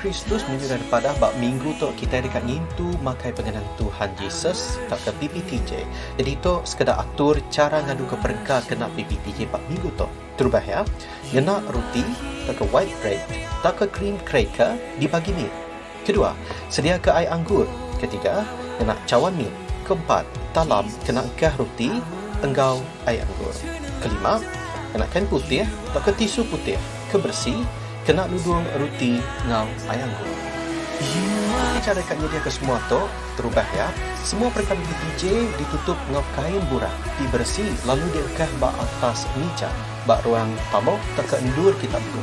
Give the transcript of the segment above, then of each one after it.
Kristus minggu daripada bab minggu tu kita dekat ngintu makai pengenalan Tuhan Yesus tak ke PPTJ. Jadi tu sekedar atur cara ngadu ke perga kena PPTJ bab minggu tu. Terubah ya. Kena roti tak ke white bread, tak ke cream cracker dibagi mie. Kedua, sedia ke air anggur. Ketiga, kena cawan mie. Keempat, talam kena engkah roti, enggau air anggur. Kelima, kena kain putih, tak ke tisu putih. Kebersih, kena nudung roti ngau air anggur. Cara kat dia ke semua tu terubah ya. Semua perkara PPTJ ditutup ngau kain burang, dibersih lalu diangkah bak atas meja, bak ruang tamu tak ke endur kita buku.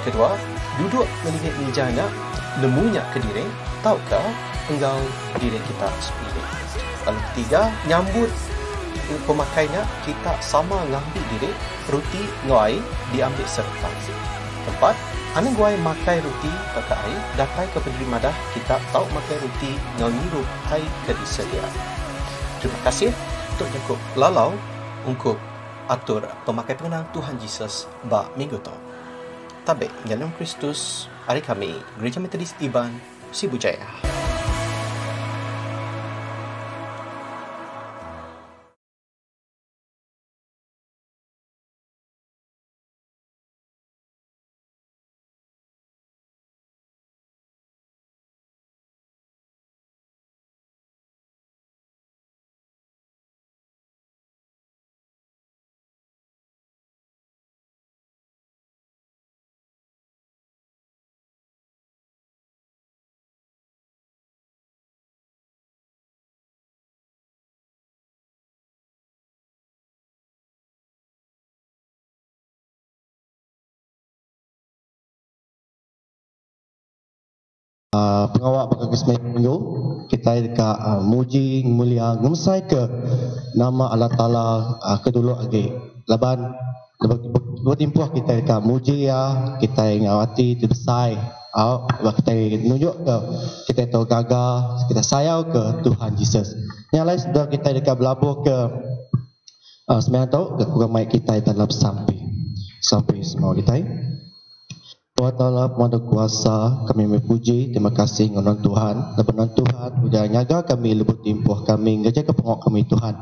Kedua, duduk melihat mejanya, nemunya ke diri, tahukah enggau diri kita sepilih. Lalu ketiga, nyambut pemakainya kita sama ngambil diri roti ngau diambil serta. Keempat, ane guai makai roti pakai air, datai ke pendiri madah kita tahu makai roti ngau nyirup air ke disedia. Terima kasih untuk cukup lalau untuk atur pemakai pengenang Tuhan Yesus bak minggu tu. Tabik dalam Kristus, hari kami Gereja Metodis Iban Sibujaya. Pengawal pakai kesempatan minggu kita dekat muji mulia ngemsai ke nama Allah Taala kedulu lagi laban bertimpuh kita dekat muji ya kita ngawati terbesai kita nunjuk ke kita tahu gagah kita sayang ke Tuhan Yesus yang lain sudah kita dekat berlabuh ke sembilan tahun ke kurang baik kita dalam sampai semua kita. Tuhan Allah Maha Kuasa, kami memuji, terima kasih dengan Tuhan. Lepas Tuhan, sudah nyaga kami, lebut timpuh kami, ngejaga pengok kami Tuhan.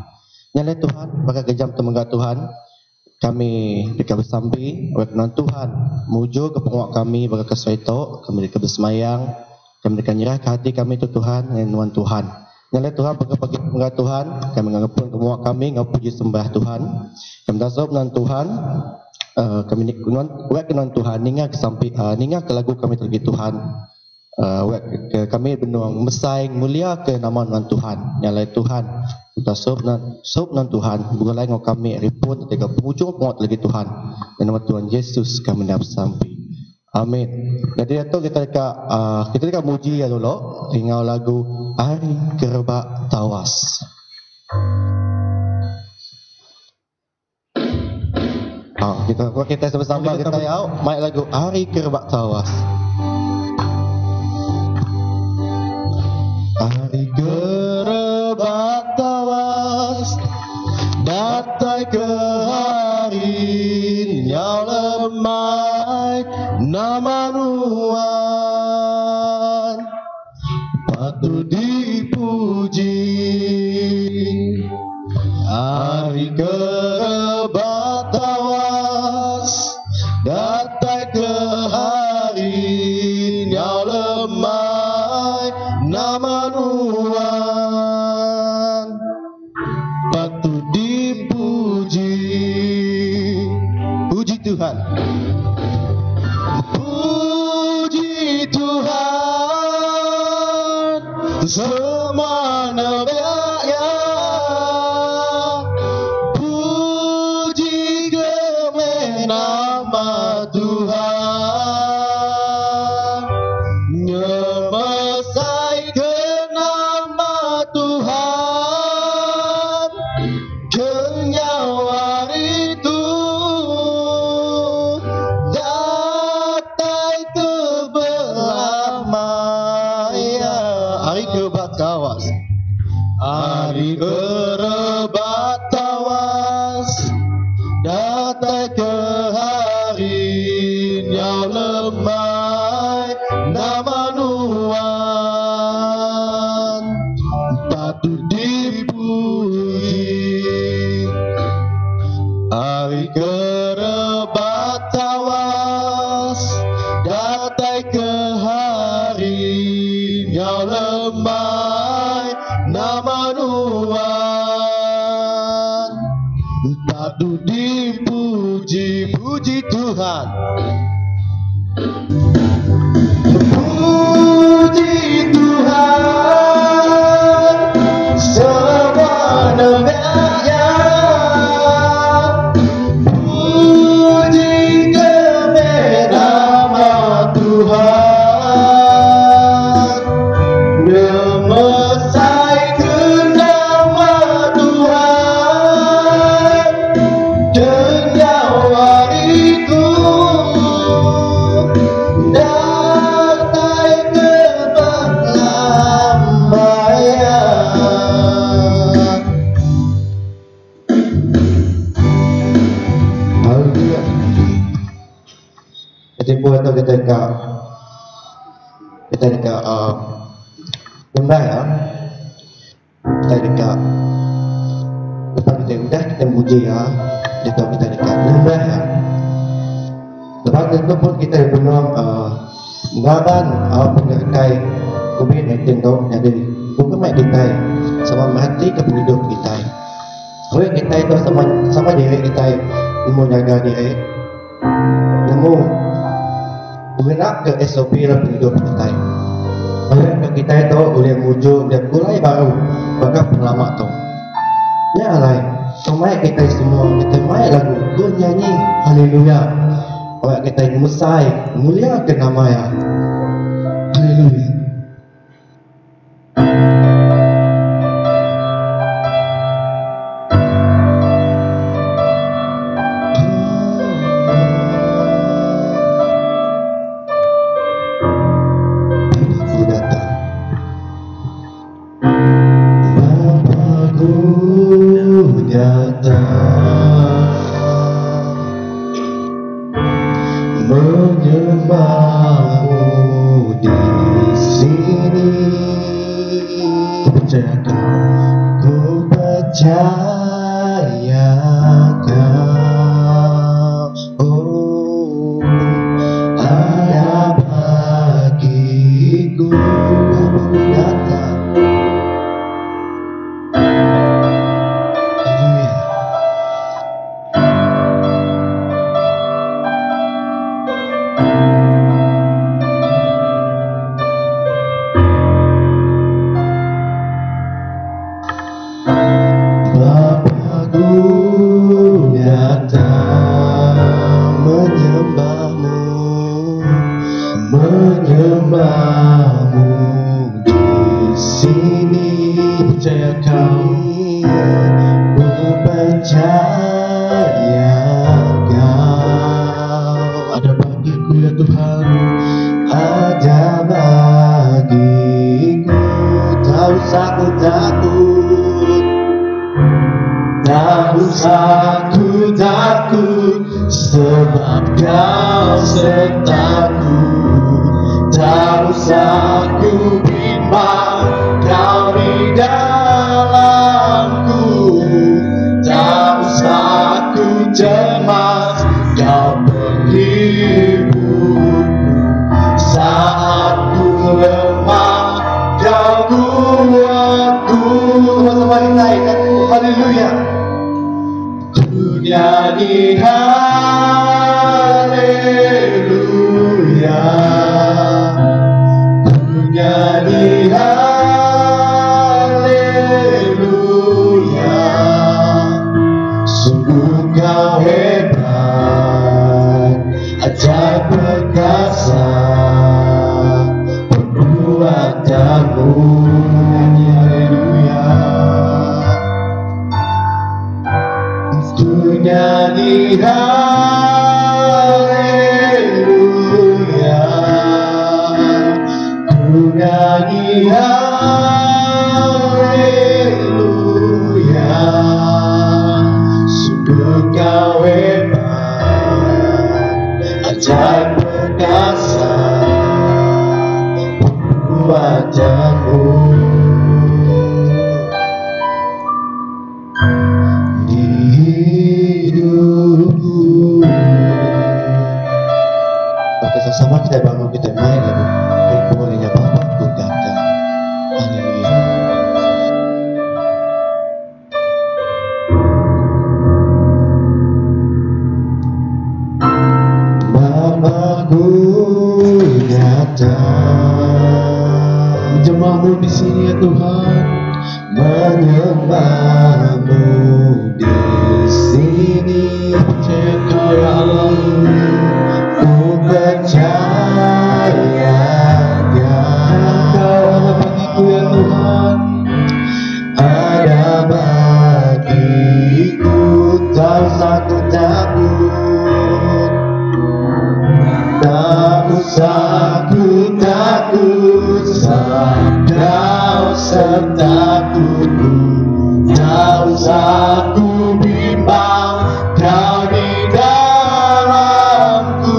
Nyalai Tuhan, bagi kejam temenggah Tuhan, kami dekat bersambi, oleh Tuhan, muju ke pengok kami, bagi kesuaitok, kami dekat bersemayang, kami dekat nyerah ke hati kami tu Tuhan, dengan Tuhan. Nyalai Tuhan, bagi temenggah Tuhan, kami ngapun pengok kami, ngapuji sembah Tuhan. Kami tasawuf dengan Tuhan, kami kenon Tuhan ninga ke sampai ninga ke lagu kami tergi Tuhan kami benuang mesaing mulia ke nama Tuhan nyalai Tuhan kita sub nan Tuhan bukan lain kami ripun ketika penghujung pengot lagi Tuhan dan nama Tuhan Yesus kami dapat sampai amin. Jadi itu kita dekat muji ya dulu tinggal lagu Hari Kerbak Tawas. Kita bersama kita ya main lagu Hari Kerbak Tawas. Hari kerbak tawas datai ke hari yang lemai nama Nuan patut dipuji. Hari kerbak tawas datai ke hari yang lemai nama Nuan patut dipuji. Puji Tuhan, puji Tuhan semua nabiya. Puji gemen nama Tuhan, nyemesai ke nama Tuhan, kenyawa itu datai ke belah maya. Hari kerbak tawas, hari kerbak tawas datai ke hari yang lemai lemai nama Tuhan, patut dipuji, puji Tuhan. Puji Tuhan, semua negara. Puji kepada nama Tuhan, memesai ke nama Tuhan, dengan wariku datai keberlambaian. Haleluya. Ketika itu kita dekat lembah ya, kita dekat lepas kita muji ya, kita dekat lembah ya. Lepas itu pun kita penuh ngaban pengakai COVID-19 tu, jadi bukan mak kita sama mati ke penduduk kita. Kalau kita itu sama diri kita mau jaga diri, mau bergerak ke SOP dan penduduk kita. Oleh kita itu boleh wujud dan mulai baru bagi pengalaman tu. Ya lain, semua kita semua kita main lagu, tu nyanyi haleluya. Oleh kita musai mulia ke nama ya. Haleluya. Menyembahmu di sini, ku percaya kau, ada bagiku datang. Menyembahmu di sini, percaya kau, ku percaya kau, ada bagiku ya Tuhan, ada bagiku, tak usah ku takut, tak usah ku takut, sebab kau sertaku. Tak usah ku bimbang, kau di dalamku. Tak usah ku cemas, kau penghiburku. Saat ku lemah, kau kuatku. Sama-sama dinaikkan, haleluya. Ku nyanyi haleluya, nyanyi haleluya, sungguh kau hebat, ajaib perkasa perbuatanmu. Nyanyi haleluya, ku nyanyi haleluya, nyanyi haleluya, sungguh kau hebat, ajaib perkasa perbuatanmu. Di hidupku, oke sama kita bangun, kita main lagi. Bolehnya Bapakku datang. Menjemamu di sini ya Tuhan, menyembahmu di sini. Percaya Kau ya Allah, ku percaya Kau ada bagiku ya Tuhan, ada bagiku. Tak usah ku takut, tak usah ku takut, Kau sertaku. Tak usah ku bimbang, Kau di dalamku.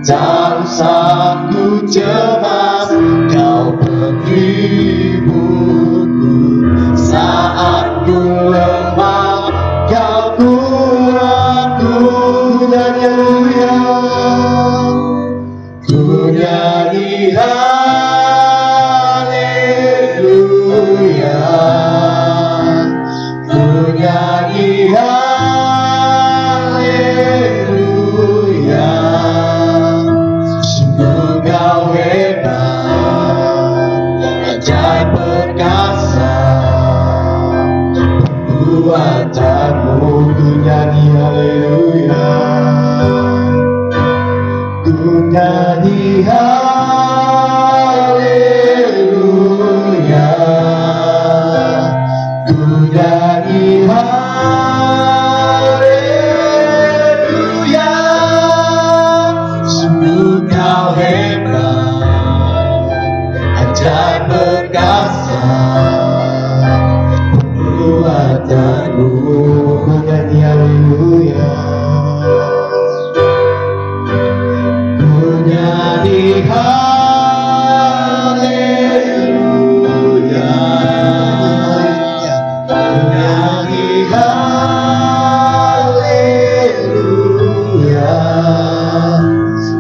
Tak usah ku cemas, Kau penghiburku. Saat ku lemah, Kau kuatku. Haleluya, ku nyanyi haleluya, ku nyanyi haleluya. Sungguh Kau hebat, ajaib perkasa, perbuatanmu. Ku nyanyi haleluya, ku nyanyi haleluya, ku nyanyi haleluya. Sungguh Kau hebat, ajaib perkasa, perbuatanmu. Ku nyanyi haleluya, ku nyanyi haleluya, ku nyanyi haleluya.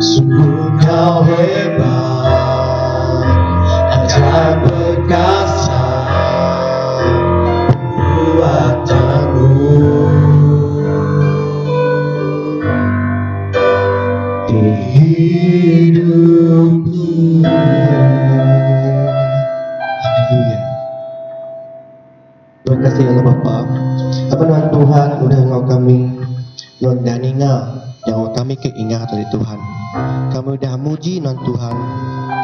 Sungguh Kau hebat, ajaib perkasa, perbuatanmu. Di hidupku. Haleluya. Terima kasih Allah Bapa. Apa Tuhan Tuhan udah ngau kami non daninga yang kami keingat dari Tuhan. Kami udah muji non Tuhan,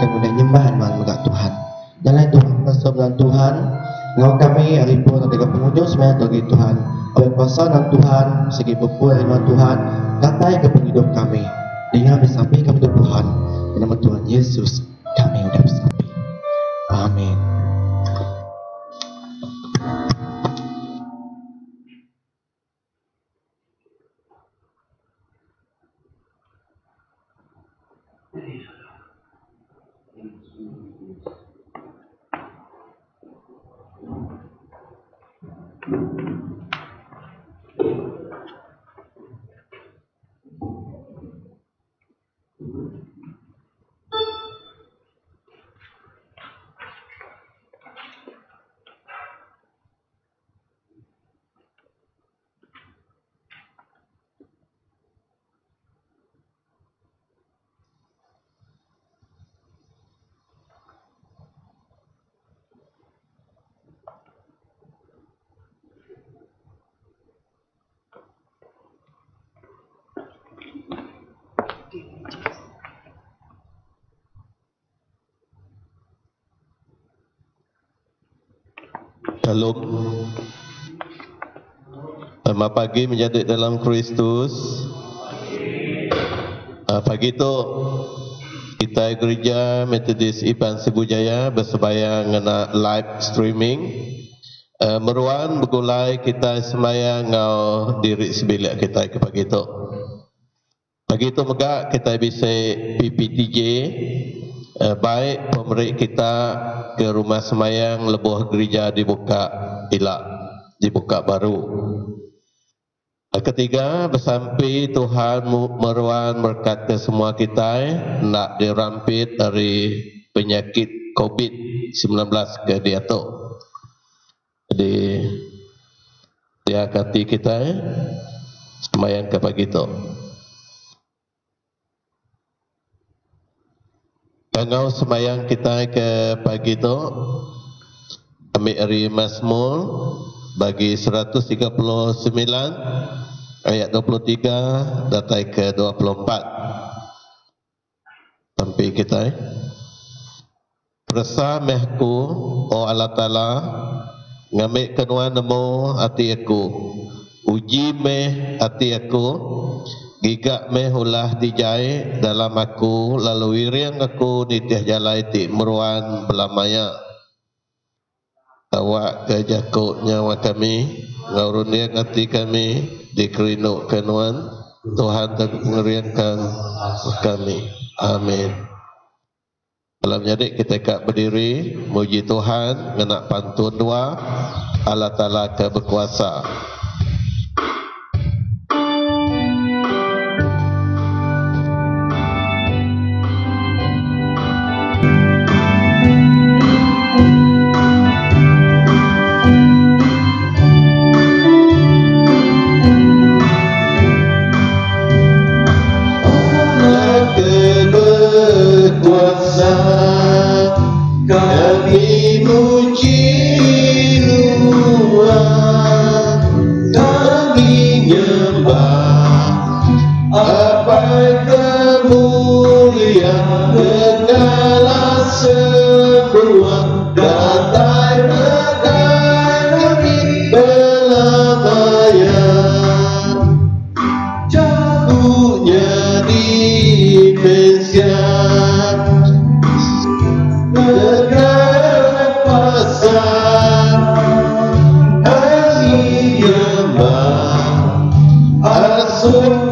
kami udah nyembah non megak Tuhan. Dan lain Tuhan pasal non Tuhan ngau kami hari pun ketika penghujung semuanya bagi Tuhan. Oleh kuasa non Tuhan segi berpuluh non Tuhan katai ke penghidup kami. Dengan bersampai kami Tuhan, dalam nama Tuhan Yesus kami udah bersampai. Amin. Shalom. Selamat pagi menjadi dalam Kristus. Pagi itu kita gereja Metodis Ipan Sibujaya bersembahyang ngena live streaming. Meruan begulai kita sembahyang ngau diri sebilik kita ke pagi itu. Pagi itu megak kita bisa PPTJ. Baik pemberi kita ke rumah semayang lebuh gereja dibuka ilak, dibuka baru. Ketiga, bersampai Tuhan meruan berkat ke semua kita nak dirampit dari penyakit COVID-19 ke dia tu. Jadi dia kati kita semayang ke pagi tu. Angau semayang kita ke pagi tu ambil hari Mazmur bagi 139 ayat 23 datai ke 24. Sampai kita Persa mehku o Allah Ta'ala ngambil kenuan nemu hati aku, uji meh hati aku, gigak meh ulah dijai dalam aku, lalu wiriang aku nitiah jalai ti meruan belamaya. Awak ke jakuk nyawa kami, ngauruniak hati kami, dikerinuk kenuan, Tuhan ngeriangkan kami. Amin. Dalam jadi kita kak berdiri, muji Tuhan, ngenak pantun doa, Allah Ta'ala ke berkuasa. Kami muji Tuhan, kami nyembah apa kemuliaan segala semua datai kami belamaya, jatuhnya di Indonesia.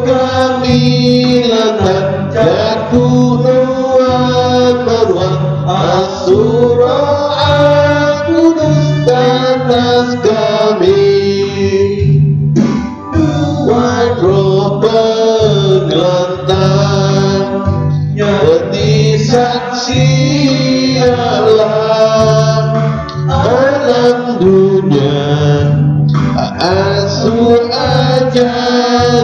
Kami lantak jatuh nuan meruang asurah kudus atas kami, Tuhan roh pengelantang seperti saksi Allah alam dunia, asuh aja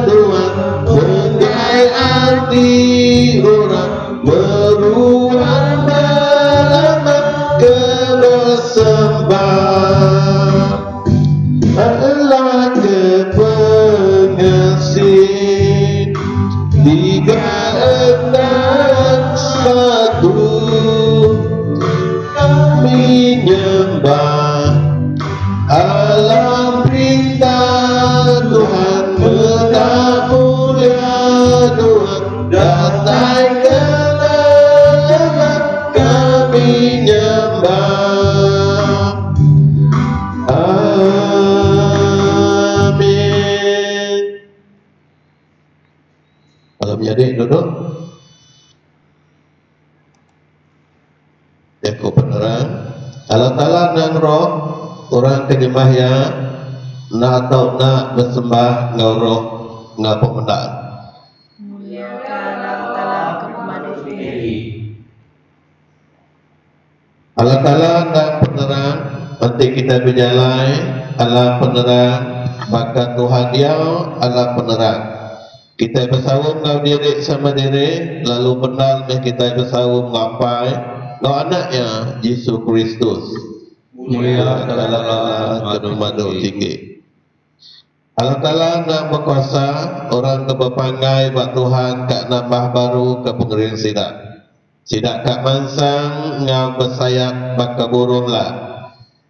Tuhan menggai hati orang, meruang melama ke bersembah. Allah ke pengasih, tiga enam satu, kami nyembah alam perintah Tuhan, betapa mulia Tuhan, datai kenalan kami nyembah. Amin. Kalau menjadi duduk, aku penerang Allah Ta'ala nang roh orang kenyembah ya nak atau nak bersembah ngauroh ngapa mendak muliakan Allah Ta'ala kepada diri. Allah Ta'ala nak penerang nanti kita berjalan Allah penerang, maka Tuhan dia Allah penerang. Kita bersawung ngau diri sama diri, lalu benar kita bersawung ngapai ngau anaknya Yesus Kristus. Mulia Allah madu tinggi. Allah Ta'ala nak berkuasa orang ke berpanggai buat Tuhan kak nambah baru ke pengering sidak. Sidak kak mansang ngau bersayap baka burung lah.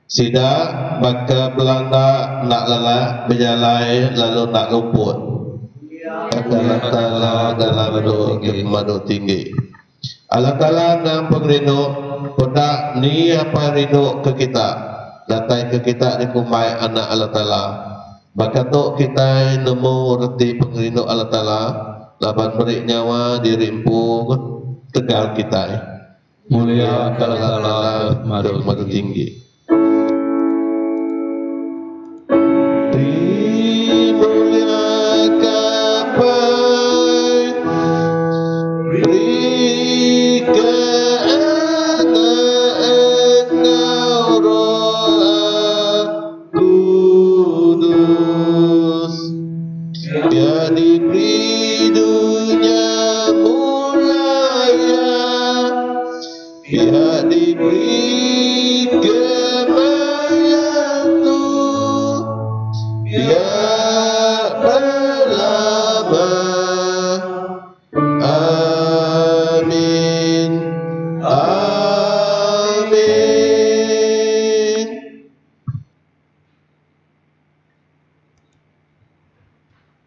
Sidak baka belanda nak lelah berjalai lalu nak luput. Allah Ta'ala dalam madu tinggi. Allah Ta'ala nak pengerinuk pedak ni apa rindu ke kita, datai ke kita ni kumai anak Allah Ta'ala. Maka tu kita nemu reti pengerindu Allah Ta'ala, laban beri nyawa dirimpu tegal kita. Mulia Allah Ta'ala madu tinggi.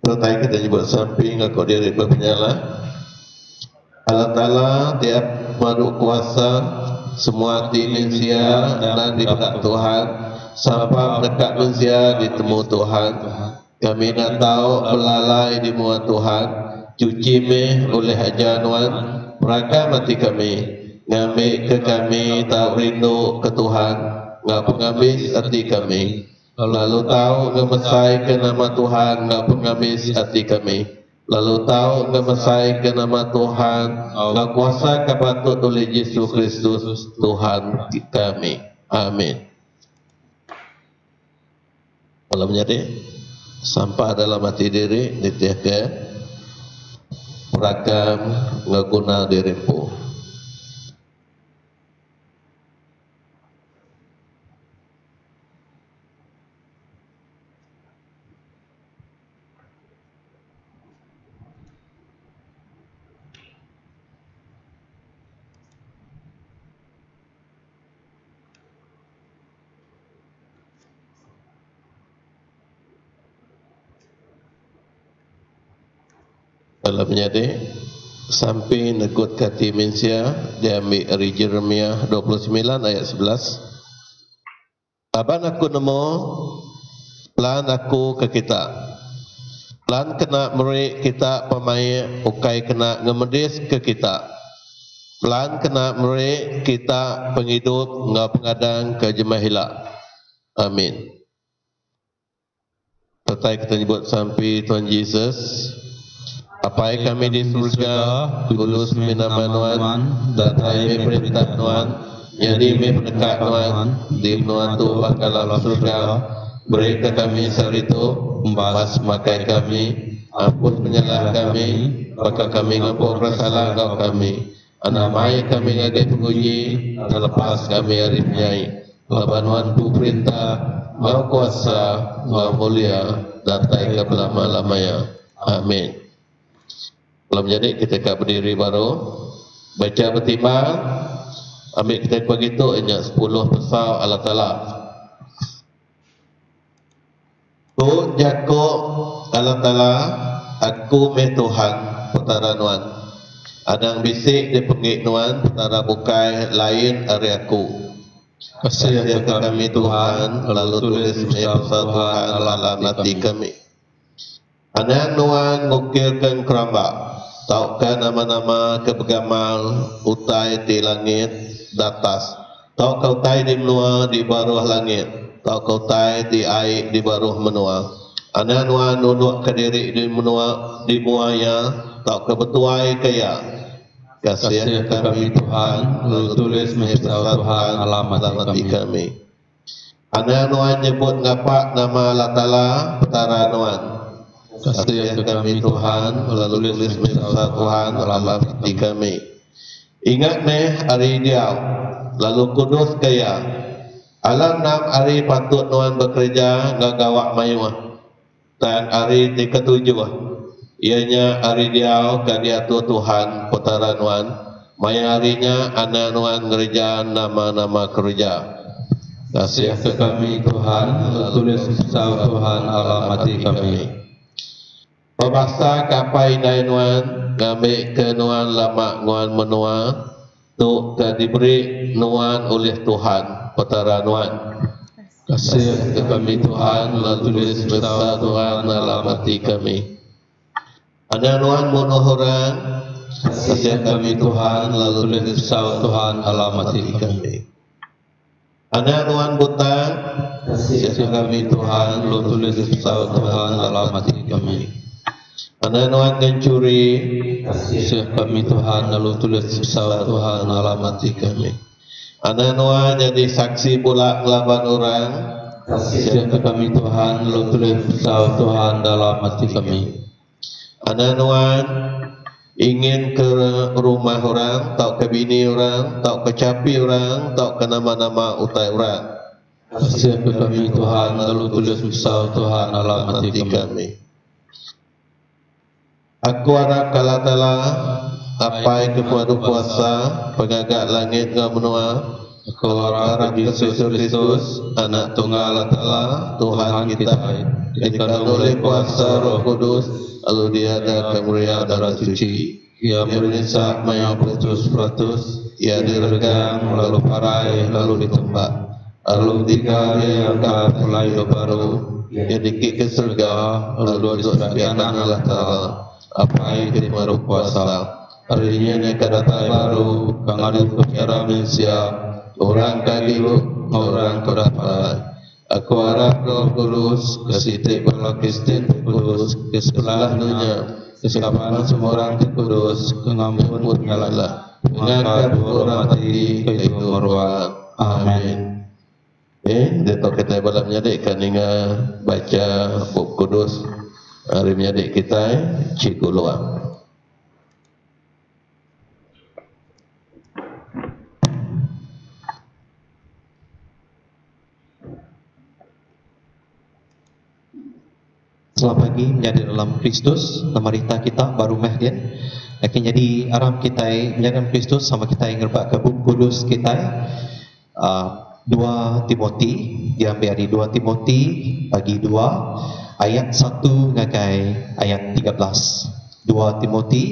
Pertanyaan kita nyebut samping aku diri berpenyala. Allah Ta'ala tiap makhluk kuasa semua dimensia dan diberkat Tuhan sampai dekat manusia ditemu Tuhan. Kami nak tahu belalai di muat Tuhan, cuci meh oleh hajanuan, mereka mati kami, ngambil ke kami tak rindu ke Tuhan, ngap penghabis hati kami. Lalu tahu ngemesai ke nama Tuhan, ngap penghabis hati kami. Lalu tahu ngemesai ke nama Tuhan, ngap kuasa kapatut oleh Yesus Kristus Tuhan kami. Amin. Kalau menjadi sampah dalam hati diri ditiaga perakam ngaguna dirimu. Kalau menjadi sampai negut kati mensia diambil dari Jeremia 29 ayat 11. Aban aku nemu plan aku ke kita. Plan kena merik kita pemain ukai kena ngemedis ke kita. Plan kena merik kita penghidup ngau pengadang ke jemahila. Amin. Tetai kita nyebut sampai Tuhan Yesus. Apai kami di surga, kudus minama Tuhan, datai perintah Tuhan, jadi pendekat Tuhan, di Tuhan tu bakalan surga, beri ke kami saritu, membahas makai kami, ampun penyalah kami, bakal kami ngampun kesalahan kau kami, anamai kami ngagai penguji, dan lepas kami hari penyai, labanuan tu perintah, mau kuasa, mau mulia, datai ke belama-lamanya. Amin. Kalau menjadi kita akan berdiri baru, baca bertimbang, ambil kita begitu ingat 10 pasal Allah Ta'ala. Tu jago Allah Ta'ala, aku me Tuhan putara nuan. Adang bisik di penggik nuan, putara bukai lain dari aku. Kasih kami Tuhan, lalu tulis me pasal Tuhan dalam hati kami. Anak nuan ngukirkan keramba, taukan nama-nama kebegamal utai di langit datas. Tau kau tai di menua di bawah langit, tau kau tai di air di bawah menua. Anak nuan nunduk ke diri di menua di muaya, tau kebetuai kaya. Kasih kami Tuhan, lalu tulis mesra Tuhan alamat kami. Anak nuan nyebut ngapak nama Allah Ta'ala petara nuan. Kasih kami Tuhan, lalu tulis mesra Tuhan dalam hati kami. Ingat nih hari dia, lalu kudus kaya. Alam 6 hari patut nuan bekerja ngagawak mayuah. Dan hari ke-7, ianya hari dia kadiatu Tuhan putara nuan. Maya harinya anak nuan kerja nama-nama kerja. Kasih kami Tuhan, lalu tulis mesra Tuhan dalam hati kami. Pemasa kapai dai nuan, ngambil ke nuan lama nuan menua, tu ke diberi nuan oleh Tuhan, petara nuan. Kasih ke kami Tuhan, lalu tulis mesra Tuhan dalam hati kami. Ada nuan bunuh orang, kasih kami Tuhan, lalu tulis mesra Tuhan dalam hati kami. Ada nuan buta, kasih kami Tuhan, lalu tulis mesra Tuhan dalam hati kami. Anak nuan mencuri, kasih kami Tuhan, lalu tulis mesra Tuhan dalam hati kami. Anak nuan jadi saksi pula melawan orang, kasih kami Tuhan, lalu tulis mesra Tuhan dalam hati kami. Anak nuan ingin ke rumah orang, tak ke bini orang, tak ke capi orang, tak ke nama-nama utai orang. Kasih kami Tuhan, lalu tulis mesra Tuhan dalam hati kami. Aku harap Allah Ta'ala apai kepada kuasa pengagak langit dan menua. Aku harap Yesus Kristus anak tunggal Allah Ta'ala Tuhan kita dikandung oleh kuasa Roh Kudus, lalu diadakan mulia darah suci. Ia merisak mayat peratus-peratus, ia diregang, lalu parai, lalu ditembak, lalu diangkat mulai hidup baru, ia dikik ke surga, lalu disediakan Allah Ta'ala, apa itu meruh kuasa. Harinya ni kedatai baru, kang ada secara manusia, orang kadilu, orang kedapat. Aku harap Roh Kudus, kesitik berlaku Kristin Kudus, kesebelah dunia, kesabaran semua orang kudus, pengampun pengalah, mengangkat orang mati, kehidupan meruang. Amin. Datuk kita malam nyadik kan ingat baca buku kudus hari nyadik kita Cikgu Luang. Selamat pagi menjadi dalam Kristus. Nama rita kita baru Mahdian. Akan jadi aram kita menjadi dalam Kristus sama kita yang ngerbak ke buku kudus kita 2 Timoti. Diambil dari 2 Timoti bagi 2 ayat 1 ngagai ayat 13. 2 Timoti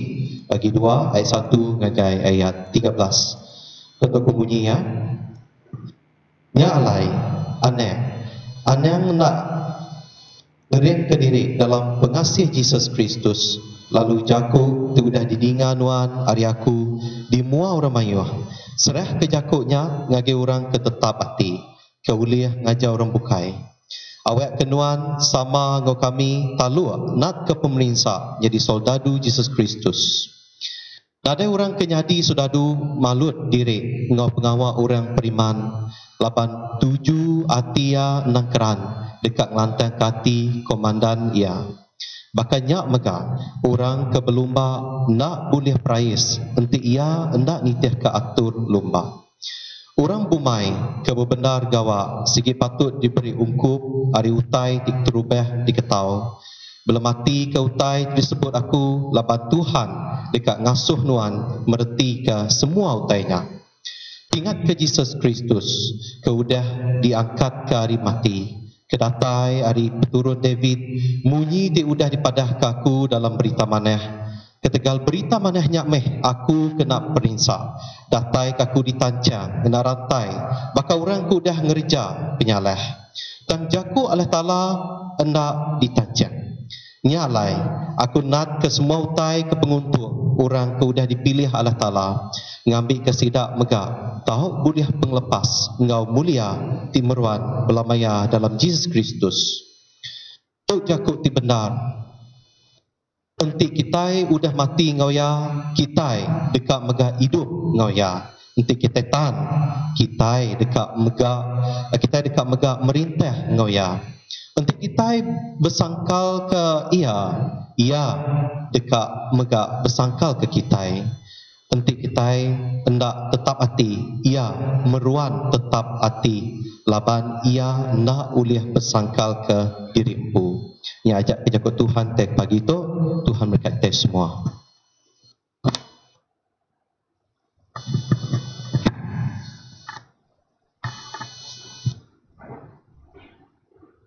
bagi 2 ayat 1 ngagai ayat 13. Ketuk bunyi ya. Nya alai aneh nak berian ke diri dalam pengasih Yesus Kristus, lalu jakuk tu dah didingan wan ari aku di mua orang mayuh serah ke jakuknya ngagi orang ke tetap hati ke uliah ngajar orang bukai awak kenuan sama ngau kami talu nak ke pemerintah jadi soldadu Yesus Kristus. Ada orang kenyadi sudadu malut diri ngau pengawal orang periman 87 atia nangkeran dekat lantang kati komandan ia. Bahkan nyak mega orang ke berlumba nak boleh prize enti ia hendak nitih ke atur lumba. Orang bumai ke bebenar gawa sigi patut diberi ungkup hari utai diterubah diketau. Belum mati ke utai disebut aku lapan Tuhan dekat ngasuh nuan mereti ke semua utainya. Ingat ke Yesus Kristus ke udah diangkat ke hari mati. Kedatai hari peturun David munyi dia udah dipadah ke aku dalam berita maneh. Ketegal berita maneh nyak meh aku kena perinsa. Datai ke aku ditancang kena rantai. Bakal orang ku dah ngerja penyaleh. Dan jaku Allah Ta'ala hendak ditancang. Nyalai aku nak ke semua utai ke penguntung orang ku dah dipilih Allah Ta'ala ngambil ke sidak megak tahu boleh penglepas engau mulia timeruan belamaya dalam Yesus Kristus. Tuk jakut ti benar enti kita udah mati ngau ya kita dekat megak hidup ngau ya enti kita tan kita dekat megak merintah ngau ya enti kita bersangkal ke ia dekat megak bersangkal ke kita. Enti kita hendak tetap hati, ia meruan tetap hati. Laban ia nak ulih bersangkal ke dirimu. Yang ajak kejaga Tuhan tek pagi tu, Tuhan berkati semua.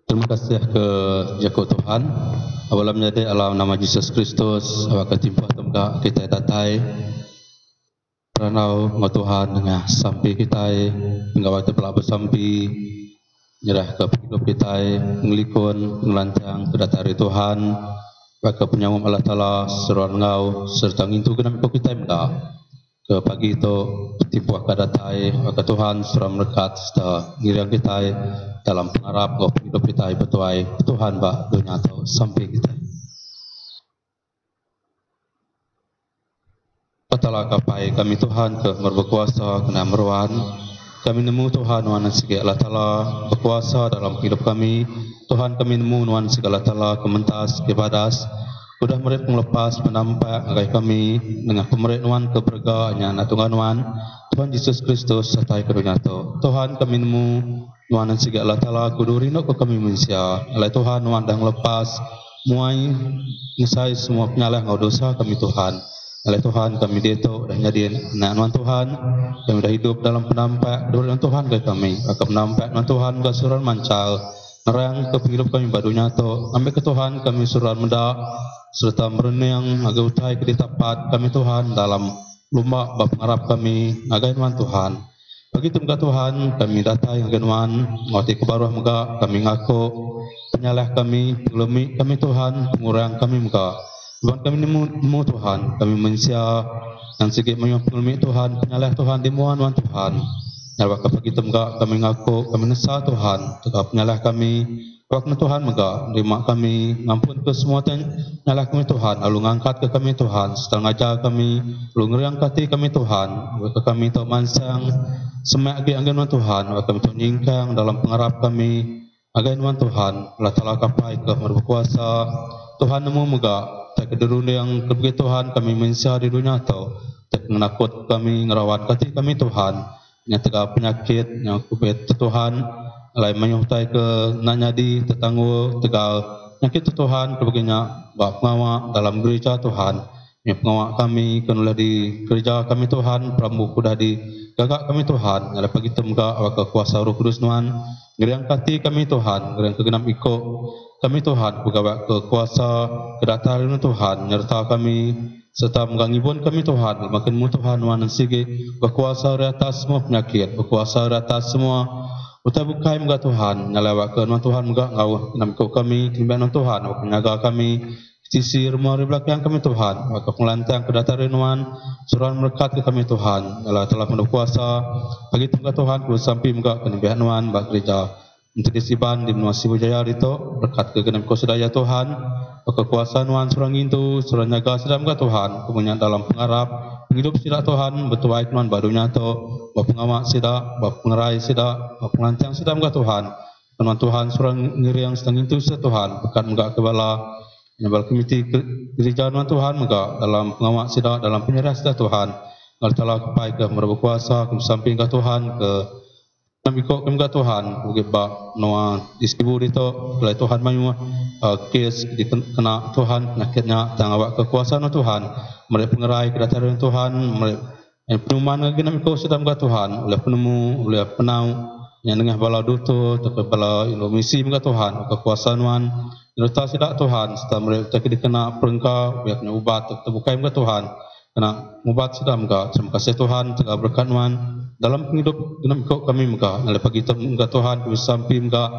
Terima kasih ke Jago Tuhan. Awalam menjadi alam nama Yesus Kristus. Awak ketimpah tempat kita datai. Ranau ngau Tuhan dengan sampai kita hingga waktu pelak bersampai nyerah ke hidup kita ngelikun ngelancang kedatari Tuhan baka penyambung Allah Ta'ala seruan ngau serta ngintu kenapa kita enggak ke pagi itu tipuah kadatai baka Tuhan surah merekat serta ngirang kita dalam pengharap ngau hidup kita betuai Tuhan bak dunia atau sampai kita. Patalah kapai kami Tuhan ke berkuasa kena meruan. Kami nemu Tuhan wan segala Allah Ta'ala berkuasa dalam hidup kami. Tuhan kami nemu wan segala Ta'ala kementas kebadas. Sudah mereka melepas menampak agai kami dengan pemerintah wan keberganya anak Tuhan wan. Tuhan Yesus Kristus sertai kedunia tu. Tuhan kami nemu wan segala Allah Ta'ala kudurinok ke kami manusia. Oleh Tuhan wan dah lepas muai ngisai semua penyalah ngau dosa kami Tuhan. Oleh Tuhan kami dito dah jadi anak Tuhan kami dah hidup dalam penampak dengan Tuhan ke kami akan penampak dengan Tuhan ke surau mancal Nerang ke penghidup kami badunya to. Ambil ke Tuhan kami suruhan mendak serta merenang agar utai ke ditapat kami Tuhan dalam lumba bab pengarap kami agaiman Tuhan. Begitu muka Tuhan kami datai agaiman ngoti kebaruh muka kami ngaku penyalah kami pengelumi kami Tuhan pengurang kami muka. Tuhan kami nemu Tuhan kami mensia yang sikit menyuap pengelumi Tuhan penyalah Tuhan dimuan Tuhan. Nyawa begitu muka kami ngaku kami nesa Tuhan tegak penyalah kami wakna Tuhan muka terima kami ngampun ke semua nyalah kami Tuhan lalu ngangkat ke kami Tuhan sedang ngajar kami lalu ngeriangkati kami Tuhan ke kami tau mansang semak agi angganuan Tuhan kami tau nyingkang dalam pengarap kami angganuan Tuhan Allah Ta'ala kapai ke berkuasa Tuhan nemu muka tak kederun yang kebegitu Tuhan kami mensia di dunia tau tak menakut kami ngerawat kati kami Tuhan yang tegak penyakit yang kubet Tuhan lain menyuhtai ke nanyadi tetanggu tegak penyakit Tuhan kebagiannya bak pengawak dalam gereja Tuhan yang pengawak kami kenulah di gereja kami Tuhan pramu kudah di gagak kami Tuhan ada pagi temga awak kekuasa Roh Kudus Tuhan geriang kati kami Tuhan geriang kegenap iko kami Tuhan pegawai kekuasa kedatangan Tuhan nyerta kami serta menggangibun kami Tuhan makin Tuhan wan sige berkuasa di atas semua penyakit berkuasa di atas semua utai bukai muka Tuhan nyalawak ke Tuhan muka ngau namiko kami kimbanan Tuhan penjaga kami sisi rumah di belakang kami Tuhan maka pengelantang kedatangan Tuhan suruhan merekat ke kami Tuhan Allah telah berkuasa bagi muka Tuhan ku sampai muka kenembihan Tuhan bak gereja untuk disiban di Menua Sibujaya itu berkat kegenap kuasa Tuhan kekuasaan Tuhan surang itu surang jaga sedang ke Tuhan kemudian dalam pengarap hidup sida Tuhan betul baik Tuhan barunya to bap pengawak sida bap pengerai sida bap penglantang sida ke Tuhan Tuhan surang ngiri yang sedang itu Tuhan berkat muka kebala nyabal komiti gereja Tuhan muka dalam pengawak sida dalam penyerah sida Tuhan Allah Ta'ala kepai ke berkuasa ke samping ke Tuhan ke Namiko kemga Tuhan, bukit bak noa distribu itu, oleh Tuhan mayu kes dikena Tuhan penyakitnya, tangawak kekuasaan Tuhan, mereka pengerai kedatangan Tuhan, mereka penemuan lagi namiko sedang ke Tuhan, oleh penemu, oleh penau yang dengan bala duto, tapi bala Indonesia ke Tuhan, kekuasaan Tuhan, nyerta sidak Tuhan, setelah mereka dikena perengkau, biarnya ubat, terbuka ke Tuhan, kena ubat sedang ke, terima kasih Tuhan, tegak berkat Tuhan. Dalam hidup genap kami muka, oleh pagi muka Tuhan, kami sampai muka,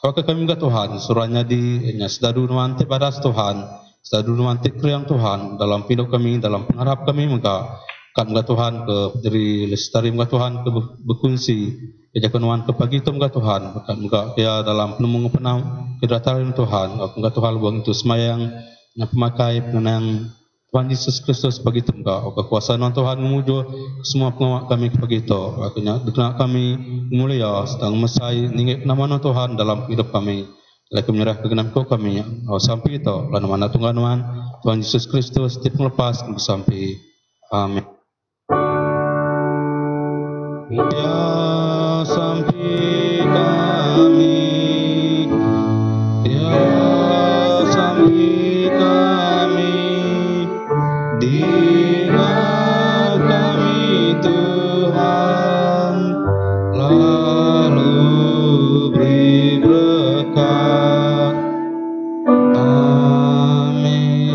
apakah kami muka Tuhan, surahnya di sedadu nuantik pada Tuhan, sedadu nuantik kriang Tuhan, dalam hidup kami, dalam pengharap kami muka, kat muka Tuhan ke dari lestari muka Tuhan ke berkunci, kejakan nuan ke pagi itu muka Tuhan, kat muka ya dalam penemu penau kedatangan Tuhan, muka Tuhan buang itu semayang, yang pemakai pengenang Tuhan Yesus Kristus bagi tempat kekuasaan Tuhan memuju semua pengawak kami begitu akhirnya dikenal kami mulia sedang mesai ningit nama Tuhan dalam hidup kami oleh menyerah kegenap kami sampai itu lalu mana Tuhan Yesus Kristus tidak melepas sampai amin ya sampai kami ya sampai kami Diingat kami Tuhan, lalu beri berkat. Amin.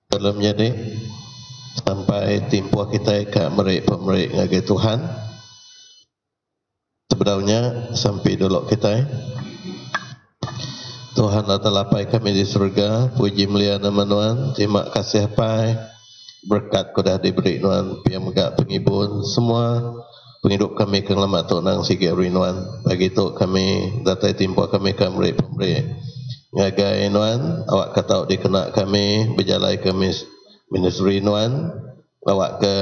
Dalam jadi sampai timpuh kita ke merik ngagai Tuhan sebenarnya sampai dulu kita Tuhan telah pai kami di surga puji mulia nama Tuhan terima kasih pai berkat kudah diberi Tuhan piang megak pengibun semua penghidup kami kelamat Tuhan sige rinuan bagi itu kami datai timpuh kami ke merik ngagai Nuan, awak kata dikena kami berjalai kami ministry Nuan, awak ke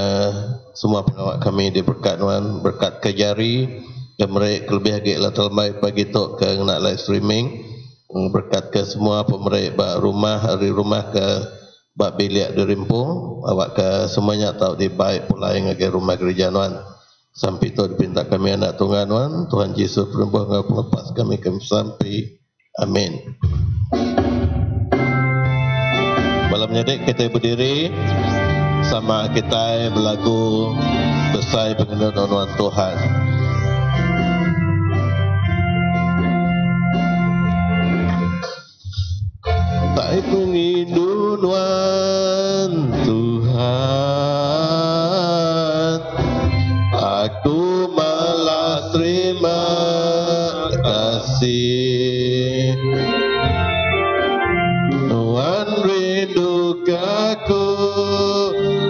semua pengawak kami diberkat Nuan, berkat kejari, ke mereka lebih lagi latar baik bagi tu ke nak live streaming, berkat ke semua pemerintah rumah hari rumah ke bak bilik di Rimpung, awak ke semuanya tahu di baik pula yang ngagai rumah gereja Nuan, Sampai itu dipinta kami anak Tuhan Wan, Tuhan Yesus penubuh pengepas kami sampai. Amin. Malam nyadek kita berdiri sama kita berlagu besar pengenalan Tuhan. Tak penginduan Tuhan, aku malah terima kasih. Tuhan rindukanku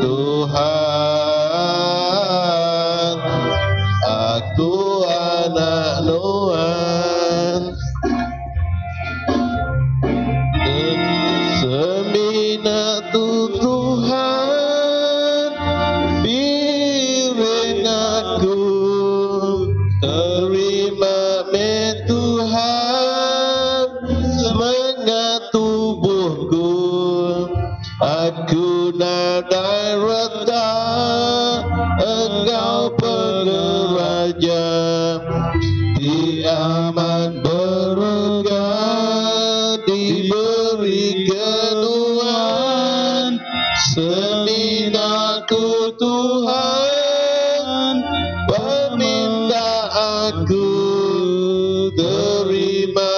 Tuhan, aku anak Tuhan. Seminat Tuhan, piring aku terima Tuhan, semangat tubuhku, aku nadai reda, engkau peneraja, di aman berega, diberi kenuan, seminatku Tuhan, meminta aku terima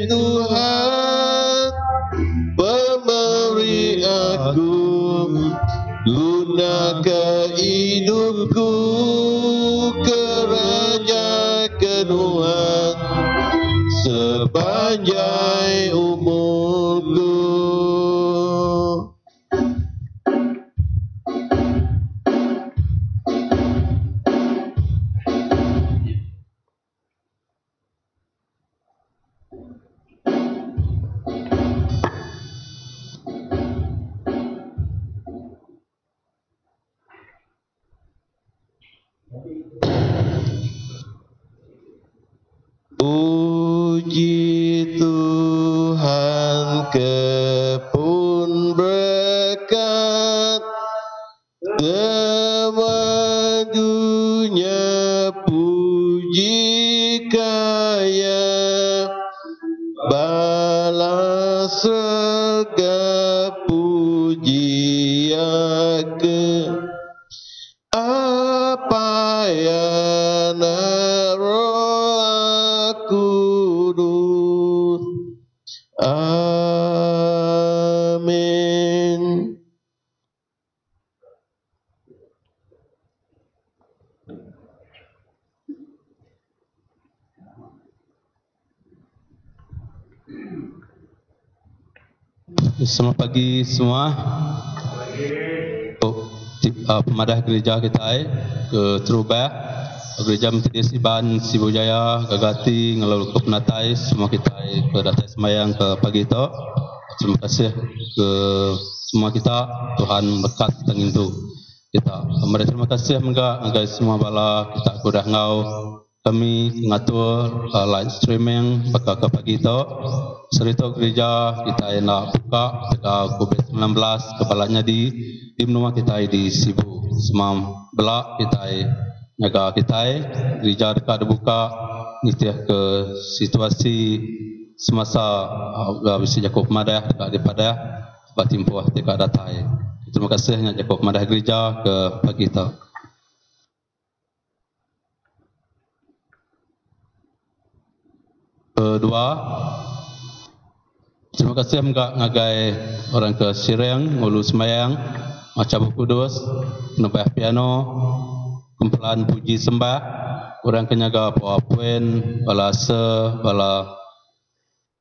Tuhan, pemberi aku guna hidupku, kerja kenuan sepanjang umurku. Puji Tuhan kepun berkat, sewadunya puji kaya, balas surga pujian ke apa yang Roh Kudus. Amin. Selamat pagi semua. Pemadah gereja kita ke Trubah, gereja Metodis Iban Sibujaya, Gagati, Ngelalu ke Penatai, semua kita ke datai semayang ke pagi itu. Terima kasih ke semua kita, Tuhan berkat tangin tu kita. Terima kasih mengagai semua bala kita kudah ngau kami ngatur live streaming pada ke pagi itu. Serita gereja kita nak buka dekat COVID-19 kepalanya di rumah kita di Sibu. Semam belak kita jaga kita gereja dekat dibuka nitiah ke situasi semasa bisa Jakob Madah dekat daripada batimpuah dekat datai. Terima kasih nak Jakob Madah gereja ke pagi itu. Kedua, terima kasih mengagai orang ke Sireng, Ngulu Semayang, Macabu Kudus, Penempah Piano, kumpulan puji sembah, orang kenyaga Puapuen, bala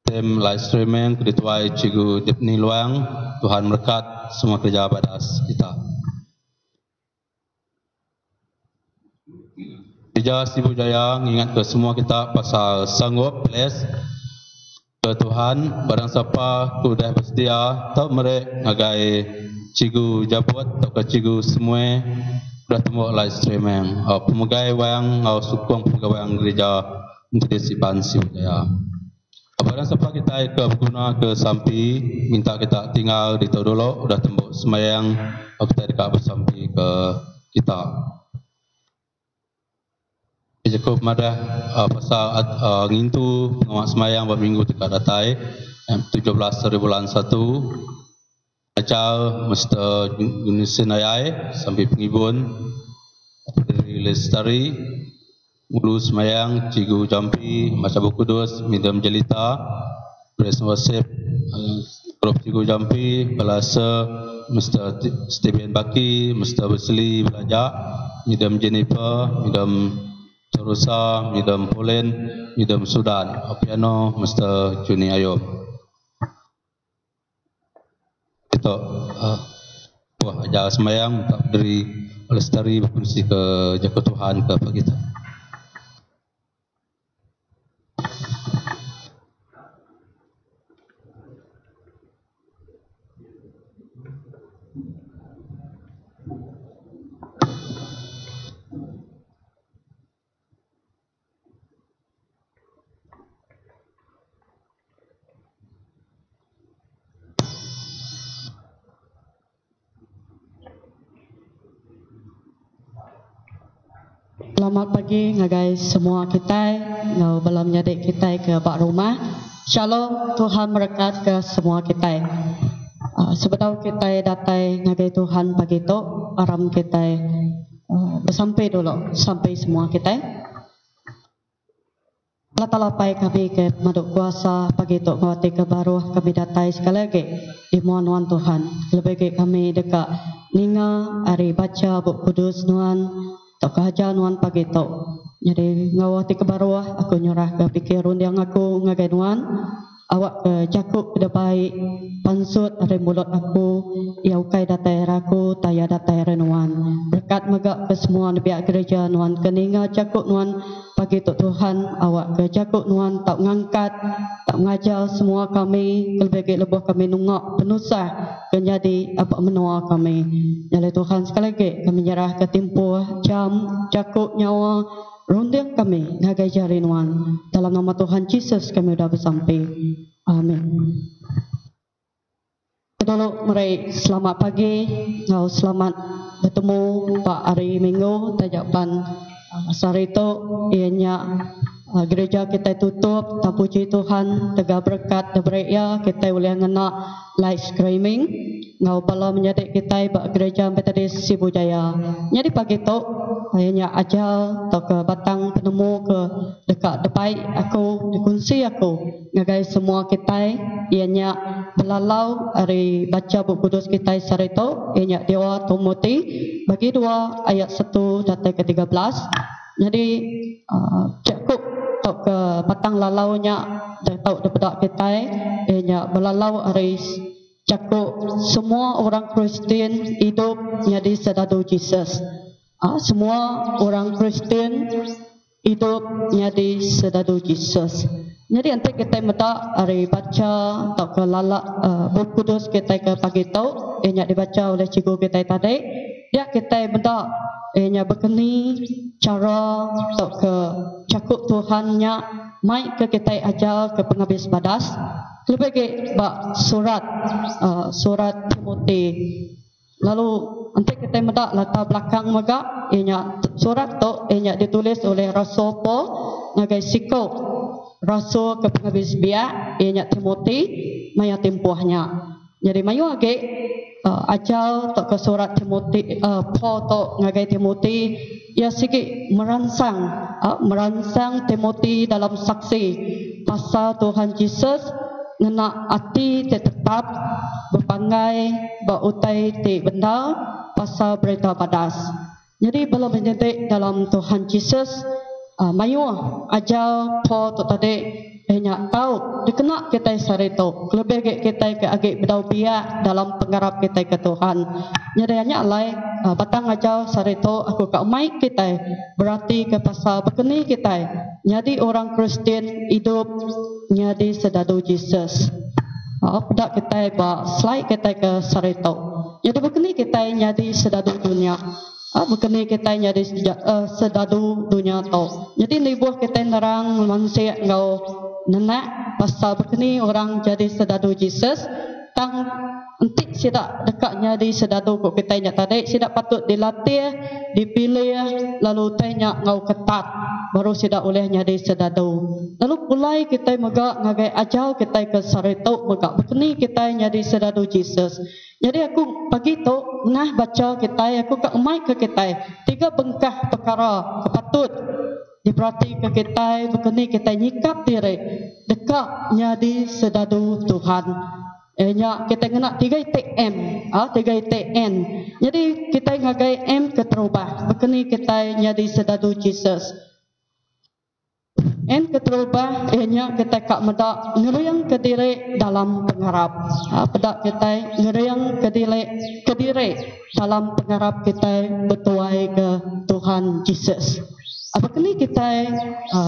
tim live streaming, kedituai Cikgu Dipni Luang, Tuhan berkat semua kerja badas kita. Gereja Sibujaya ingat ke semua kita pasal sanggup bless ke Tuhan, barang siapa kudah bersedia tak mereka ngagai Cikgu Jabut atau ke Cikgu semua sudah temu live streaming. Pemugai wayang sukong pemugai wayang gereja Metodis Iban Sibujaya. Barang siapa kita ke berguna ke Sampi, minta kita tinggal di Todolo, sudah tembuk semayang kita dekat bersampi ke kita. Cukup madah pasal ngintu pengamak semayang buat minggu dekat datai 17 bulan 1 acal Mr. Yunisin Ayai sampai pengibun dari Lestari Mulu semayang Cikgu Jampi Macam Kudus Midam Jelita Pres Wasip Prof Cikgu Jampi Balasa Mr. Steven Baki Mr. Wesley Belajar Midam Jennifer Midam Terusa, Midam Polen, Midam Sudan, piano Mr. Juni Ayub. Itu buah ajar semayang tak dari Lestari berfungsi ke jaga Tuhan ke apa kita. Selamat pagi guys semua kita ngau balam nyadik kita ke bak rumah. Shalom, Tuhan berkat ke semua kita. Sebetulnya kita datai ngagai Tuhan pagi tu aram kita bersampai dulu sampai semua kita. Latalapai kami ke maduk kuasa pagi tu ngawati ke baru kami datai sekali lagi di mohon Tuhan. Lebih kami dekat ninga hari baca buku kudus nuan tak kahaja nuan pagi tu. Jadi ngawati ke baruah aku nyurah ke pikirun yang aku ngagai nuan. Awak ke jakup ke baik pansut dari mulut aku iaukai datai raku taya datai renuan. Berkat megak ke semua pihak gereja nuan keninga jakup nuan pagi tu Tuhan. Awak ke jakup nuan tak ngangkat tak mengajar semua kami kelebih lebuh kami nungak penusah menjadi apa menua kami. Jadi Tuhan sekali lagi kami nyerah ke timpuh jam jakup nyawa runding kami ngagai jari nuan. Dalam nama Tuhan Yesus kami sudah bersampai. Amin. Kedua mari selamat pagi. Ngau selamat bertemu Pak hari Minggu tajapan hari itu ianya gereja kita tutup. Tak puji Tuhan tegak berkat debraya kita boleh ngena live streaming. Ngau bala menjadi kita bak gereja Metodis Sibujaya. Jadi pagi tu hanya ajal atau ke batang penemu ke dekat depai aku dikunci aku ngagai semua kita ianya belalau hari baca buku kudus kita hari itu ianya Dewa Timoti bagi 2 ayat 1 datai ke 13. Jadi cukup atau ke batang lalaunya tahu daripada kita ianya belalau hari cakup semua orang Kristian hidup jadi sedadu Yesus. Semua orang Kristian hidup jadi sedadu Yesus. Jadi nanti kita minta hari baca atau ke lalak buku kudus kita ke pagi tu ianya dibaca oleh cikgu kita tadi. Dia kita minta ianya berkeni cara atau ke cakup Tuhannya mai ke kita ajar ke penghabis badas. Lebih ke surat Timoti. Lalu nanti kita minta latar belakang mega ianya surat tu ianya ditulis oleh Rasul Paul ngagai sikap Rasul ke penghabis biak ianya Timoti maya tempuhnya. Jadi mayu age ajal tu ke surat Timoti Paul tu ngagai Timoti ia sikit merangsang Timoti dalam saksi pasal Tuhan Yesus ngena hati tetap berpangai berutai ti benda pasal berita badas. Jadi belum menjadi dalam Tuhan Yesus mayu ajar Paul tu tadi hanya tahu dikena kita sarito lebih kita ke agak berdau biak dalam penggarap kita ke Tuhan. Jadi hanya alai batang ajar sarito aku ke umai kita berarti ke pasal berkeni kita. Jadi orang Kristian hidup jadi sedadu Yesus. Pada kita slide kita ke sarito. Jadi berkeni kita jadi sedadu dunia. Berkeni kita jadi sedadu dunia tu. Jadi ni buah kita nerang manusia ngau nenak pasal berkeni orang jadi sedadu Yesus. Tang entik sidak dekatnya di sedadu kok kita nya tadi sidak patut dilatih, dipilih lalu tanya ngau ketat. baru sida oleh nyadi sedadu. Lalu mulai kita megak ngagai ajal kita ke Sarito megak bekeni kita nyadi sedadu Jesus. Jadi aku pagi tu ngah baca kita, aku ke umai ke kita 3 bengkah perkara kepatut diperhati ke kita, bekeni kita nyikap diri dekat nyadi sedadu Tuhan. Nya kita kena 3 TM, 3 TN. Jadi kita ngagai M keterubah. Bekeni kita nyadi sedadu Jesus. N keterubah, nya kita kak medak ngeriang ke diri dalam pengharap. Pedak kita ngeriang ke diri dalam pengharap kita bertuai ke Tuhan Jesus. Apakah kita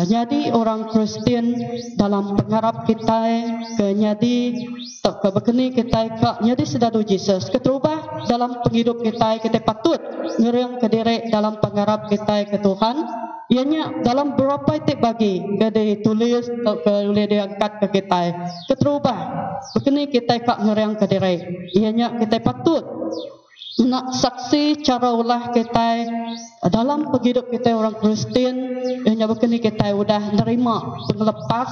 jadi orang Kristian dalam pengharap kita ke nyadi tak ke bekeni kita ke nyadi sedadu Jesus keterubah dalam penghidup kita patut ngeriang ke diri dalam pengharap kita ke Tuhan. Ianya dalam berapa titik bagi ke ditulis atau ke boleh diangkat ke kita keterubah bekeni kita kak ngeriang ke diri. Ianya kita patut nak saksi cara ulah kita dalam penghidup kita orang Kristian. Ianya bekeni kita sudah nerima penglepas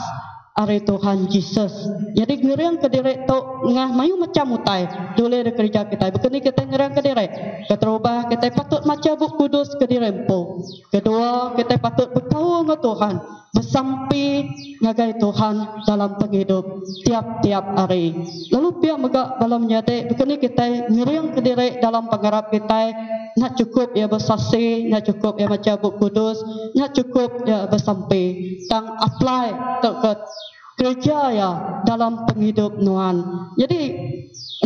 hari Tuhan Jesus. Jadi ngeriang ke diri tu ngah mayu macam utai boleh kerja kita. Bekeni kita ngeriang ke diri keterubah kita patut macam Buk Kudus ke diri empu. Kedua kita patut berkau dengan Tuhan bersampai ngagai Tuhan dalam penghidup tiap-tiap hari. Lalu pihak megak dalam nyata bekeni kita ngeriang ke diri dalam pengharap kita nak cukup ya bersaksi, nak cukup ya macam Buk Kudus, nak cukup ya bersampai tang apply tak ke kerja ya dalam penghidup Nuhan. Jadi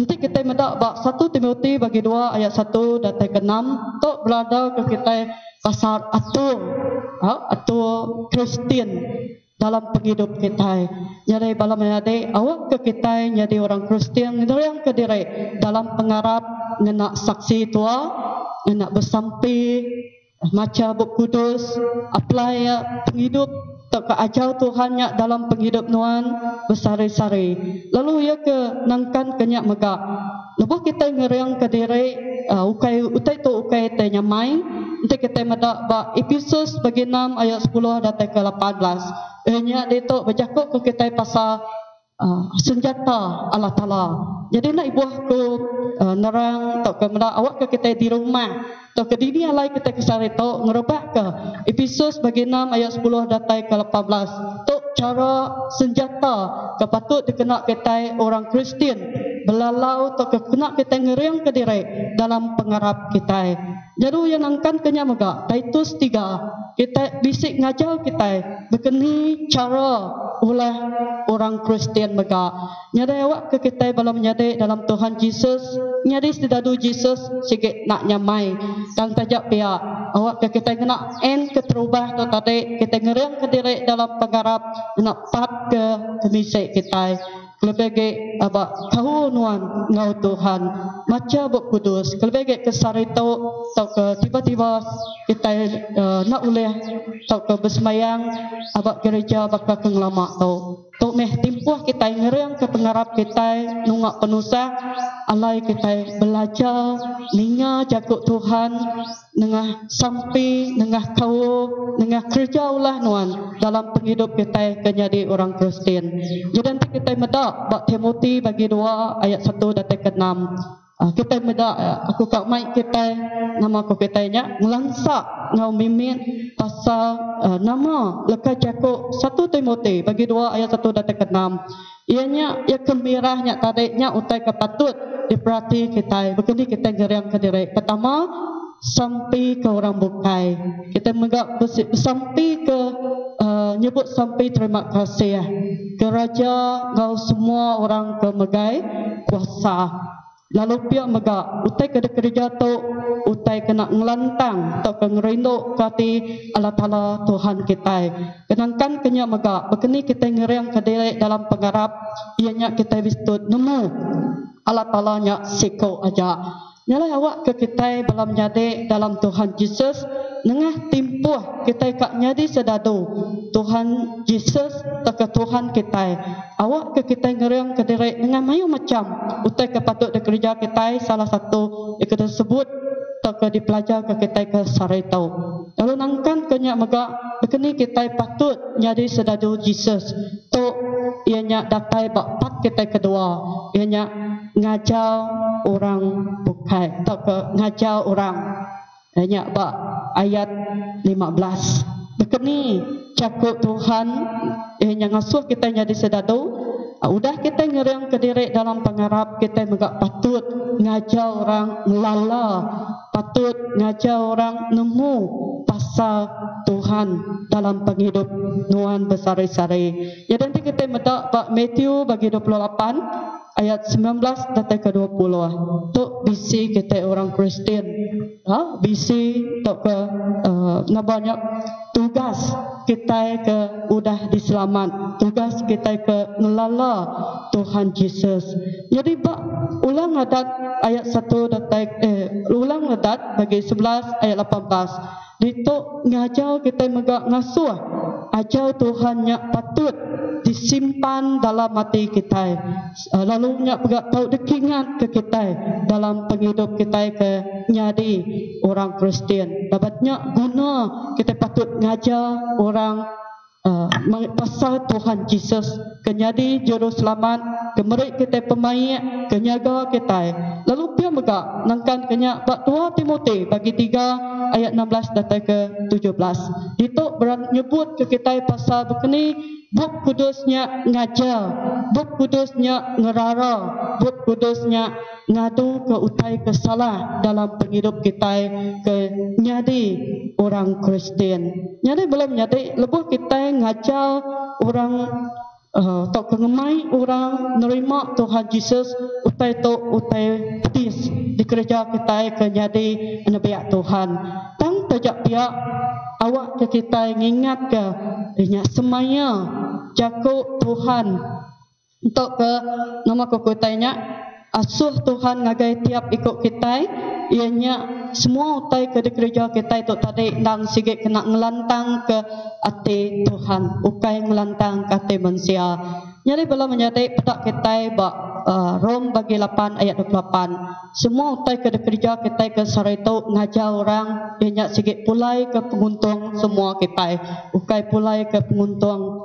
nanti kita medak bak 1 Timotius bagi 2 ayat 1 dan 6 tok berada ke kita pasal atur Kristian dalam penghidup kita. Jadi malam ini awak ke kita jadi orang Kristian yang ke diri dalam pengharap nak saksi tua, nak bersampai macam Buk Kudus, apply penghidup tak ke ajar Tuhan nya dalam penghidup Nuhan bersari-sari. Lalu ia ke nangkan kenyak megak. Lepas kita ngeriang ke diri utai tu ukai tanya main. Nanti kita medak ba Efesus bagi 6 ayat 10 dan ke 18. Nya dia tu bercakap ke kita pasal senjata Allah Taala. Jadi nak ibuah ke nerang tak ke medak awak ke kita di rumah. Tak ke dini alai kita ke sarito ngerubah ke Efesus bagi 6 ayat 10 datai ke 18. Tok cara senjata kepatut dikena kita orang Kristian belalau tak kena kita ngeriang ke diri dalam pengharap kita. Jadi yang angkan kenya mega Titus 3 kita bisik ngajar kita bekeni cara oleh orang Kristian mega. Nyadai awak ke kita belum nyadai dalam Tuhan Jesus, nyadai sedadu Jesus sikit nak nyamai dan tajak pihak awak ke kita kena keterubah tu tadi kita ngeriang ke diri dalam pengharap nak pat ke kemisik kita kelebih abak kau nuan ngau Tuhan macam Buk Kudus kelebih kesarito atau ke tiba-tiba kita nak boleh atau ke bersemayang abak gereja bakal kengelama tau tok meh timpuh kita ngeriang ke pengharap kita nungak penusah alai kita belajar ninga jakut Tuhan nengah sampai nengah kau nengah kerja ulah nuan dalam penghidup kita kenyadi orang Kristian. Jadi nanti kita medak bak Timotius bagi 2 ayat 1 dan 6. Kita medak aku kak mai kita nama aku kitanya ngelansak ngau mimin pasal nama lekat jakut 1 Timotius bagi 2 ayat 1 dan 6. Ianya ia gembiranya tadiknya utai kepatut diperhati kita. Begini kita geriang ke diri. Pertama sampai ke orang bukai. Kita megak sampai ke nyebut sampai terima kasih ke Raja ngau semua orang ke megai kuasa. Lalu pihak megak utai ke kerja tu utai kena ngelantang atau ke ngerinduk kati Allah Ta'ala Tuhan kita. Kenangkan kenya megak begini kita ngeriang ke diri dalam pengharap ianya kita bisut nemu Allah Ta'ala nya siko aja. Nyalai awak ke kita dalam nyade dalam Tuhan Jesus nengah timpuh kita kak nyadi sedadu Tuhan Jesus tak ke Tuhan kita. Awak ke kita ngeriang ke diri nengah mayu macam utai ke patut di kerja kita salah satu kita sebut tak ke dipelajar ke kita ke sarai tau. Lalu nangkan kenyak megak begini kita patut jadi sedadu Jesus. Tu ianya datai bapak kita kedua, ianya ngajar orang bukai atau ke ngajar orang. Ianya bak ayat 15. Begini cakup Tuhan ianya ngasuh kita jadi sedadu. Udah kita ngeriang ke diri dalam pengharap kita megak patut ngajar orang melala, patut ngajar orang nemu pasal Tuhan dalam penghidup nuan bersari-sari. Ya nanti kita medak Pak Matthew bagi 28 ayat 19 datang ke 20. Tu bisi kita orang Kristian. Bisi tu ke banyak tugas kita ke udah diselamat, tugas kita ke melala Tuhan Yesus. Jadi bak ulang adat ayat 1 ulang adat bagi 11 ayat 18. Itu ngajar kita megak ngasuh, ajar Tuhan yang patut disimpan dalam hati kita. Lalu nya megak tahu dekingat ke kita dalam penghidup kita ke nyadi orang Kristian. Dapatnya guna kita patut ngajar orang pasal Tuhan Yesus, kenyadi juru selamat, kemerik kita pemain, kenyaga kita. Lalu dia megak nangkan kenyak 2 Timotius bagi 3 ayat 16 datang ke 17. Itu nyebut ke kita pasal begini, Buk kudusnya ngajar, Buk kudusnya ngerara, Buk kudusnya ngadu ke utai kesalah dalam penghidup kita ke nyadi orang Kristian. Nyadi belum nyadi, lebuh kita ngajar orang atau kengemai orang nerima Tuhan Yesus utai tu utai petis di gereja kita ke nyadi nabi Tuhan. Tang tajak pihak awak ke kita ingat ke inya semaya jago Tuhan untuk ke nama kokotanya asuh Tuhan ngagai tiap ikut kita ianya semua utai ke gereja kita itu tadi nang sigit kena ngelantang ke ati Tuhan ukai ngelantang ke ati manusia. Nyari belum menyadari pedak kita bak Rom bagi 8 ayat 28. Semua utai ke gereja kita ke sarito ngajar orang ianya sigit pulai ke penguntung semua kita ukai pulai ke penguntung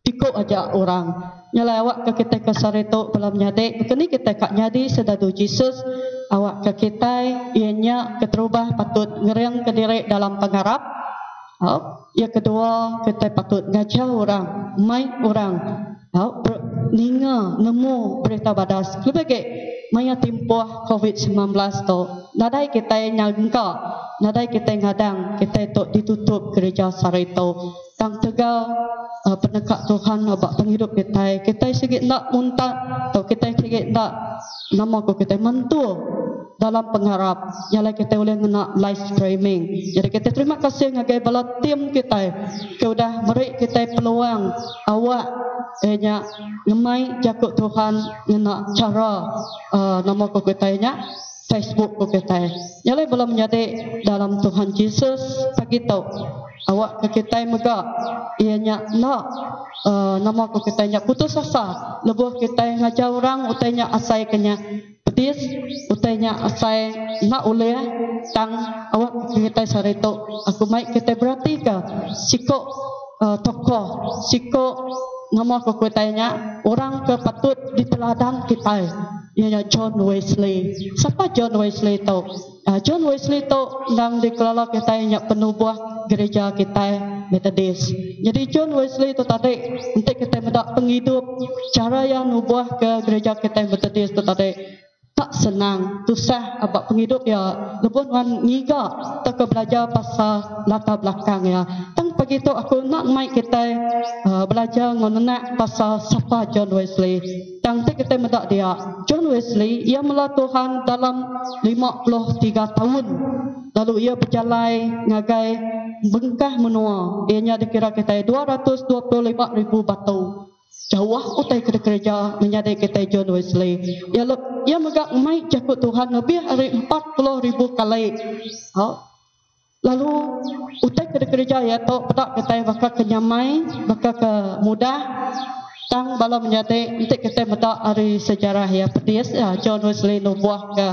ikut aja orang. Nyala awak ke kita ke sarito belum nyadek. Kini kita kak nyadi sedadu Jesus. Awak ke kita ianya keterubah patut ngeriang ke diri dalam pengharap. Yang kedua kita patut ngajar orang, mai orang. Ninga nemu berita badas. Lebih maya timpuh COVID-19 tu. Nadai kita nyangka, nadai kita ngadang kita itu ditutup gereja sarito. Tang tegal pendekat Tuhan abak penghidup kita. Kita sikit nak muntah atau kita sikit nak nama ko kita mantu dalam pengharap. Nyala kita boleh ngena live streaming. Jadi kita terima kasih ngagai bala tim kita. Kita udah merik kita peluang awak nya ngemai jakut Tuhan ngena cara nama ko kita nya Facebook ko kita. Nyala belum menjadi dalam Tuhan Yesus pagi tau. Awak ke kita megak ianya nak nama ko kita nya putus asa lebuh kita ngajar orang utainya asai kenya petis utainya asai nak oleh tang awak kita sarito aku mai kita berarti ke siko tokoh siko nama ko kita nya orang ke patut diteladan kita ianya John Wesley. Siapa John Wesley tu? John Wesley tu nang dikelola kita nya penubuh gereja kita Methodist. Jadi John Wesley tu tadi untuk kita mendak penghidup cara yang nubuah ke gereja kita Methodist tu tadi tak senang, susah abak penghidup ya lebih dengan ngiga tak belajar pasal latar belakang ya. Tang pagi tu aku nak mai kita belajar mengenal pasal siapa John Wesley. Tang kita mendak dia John Wesley ia mela Tuhan dalam 53 tahun. Lalu ia berjalan ngagai bengkah menua. Ianya dikira kita 225,000 batu. Jauh utai ke gereja menjadi kita John Wesley. Ia megak mai jakut Tuhan lebih dari 40,000 kali. Lalu utai ke gereja ya tu pedak kita bakal kenyamai, bakal ke mudah. Tang bala menjadi untuk kita medak hari sejarah ya pedis John Wesley nubuah ke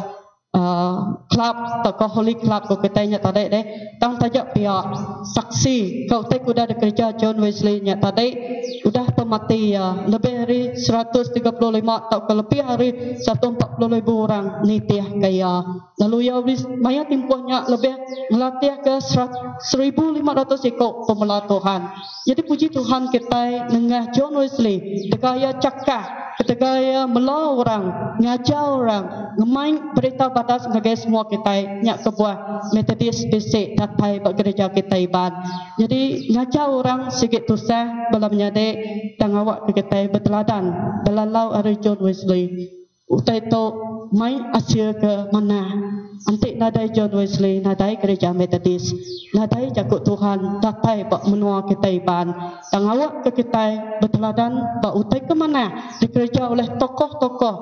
club atau holy club ko kita nya tadi deh tang tajak pihak saksi kau tak udah ada kerja John Wesley nya tadi udah pemati ya lebih dari 135 atau lebih hari 140,000 orang nitiah kaya lalu ya maya timpohnya lebih melatih ke 1,500 ekor pemela Tuhan. Jadi puji Tuhan kita dengan John Wesley dekaya cakap ketika ia melau orang, ngajar orang, ngemain berita batas sebagai semua kita nyak kebuah Methodist basic datai bak gereja kita iban. Jadi ngajar orang sikit tusah balam nyade tang awak kita berteladan belalau ari John Wesley. Utai to main asyik ke mana? Antik nadai John Wesley, nadai gereja Methodist, nadai jakut Tuhan, datai bak menua kita iban. Tang awak ke kita berteladan bak utai ke mana? Di gereja oleh tokoh-tokoh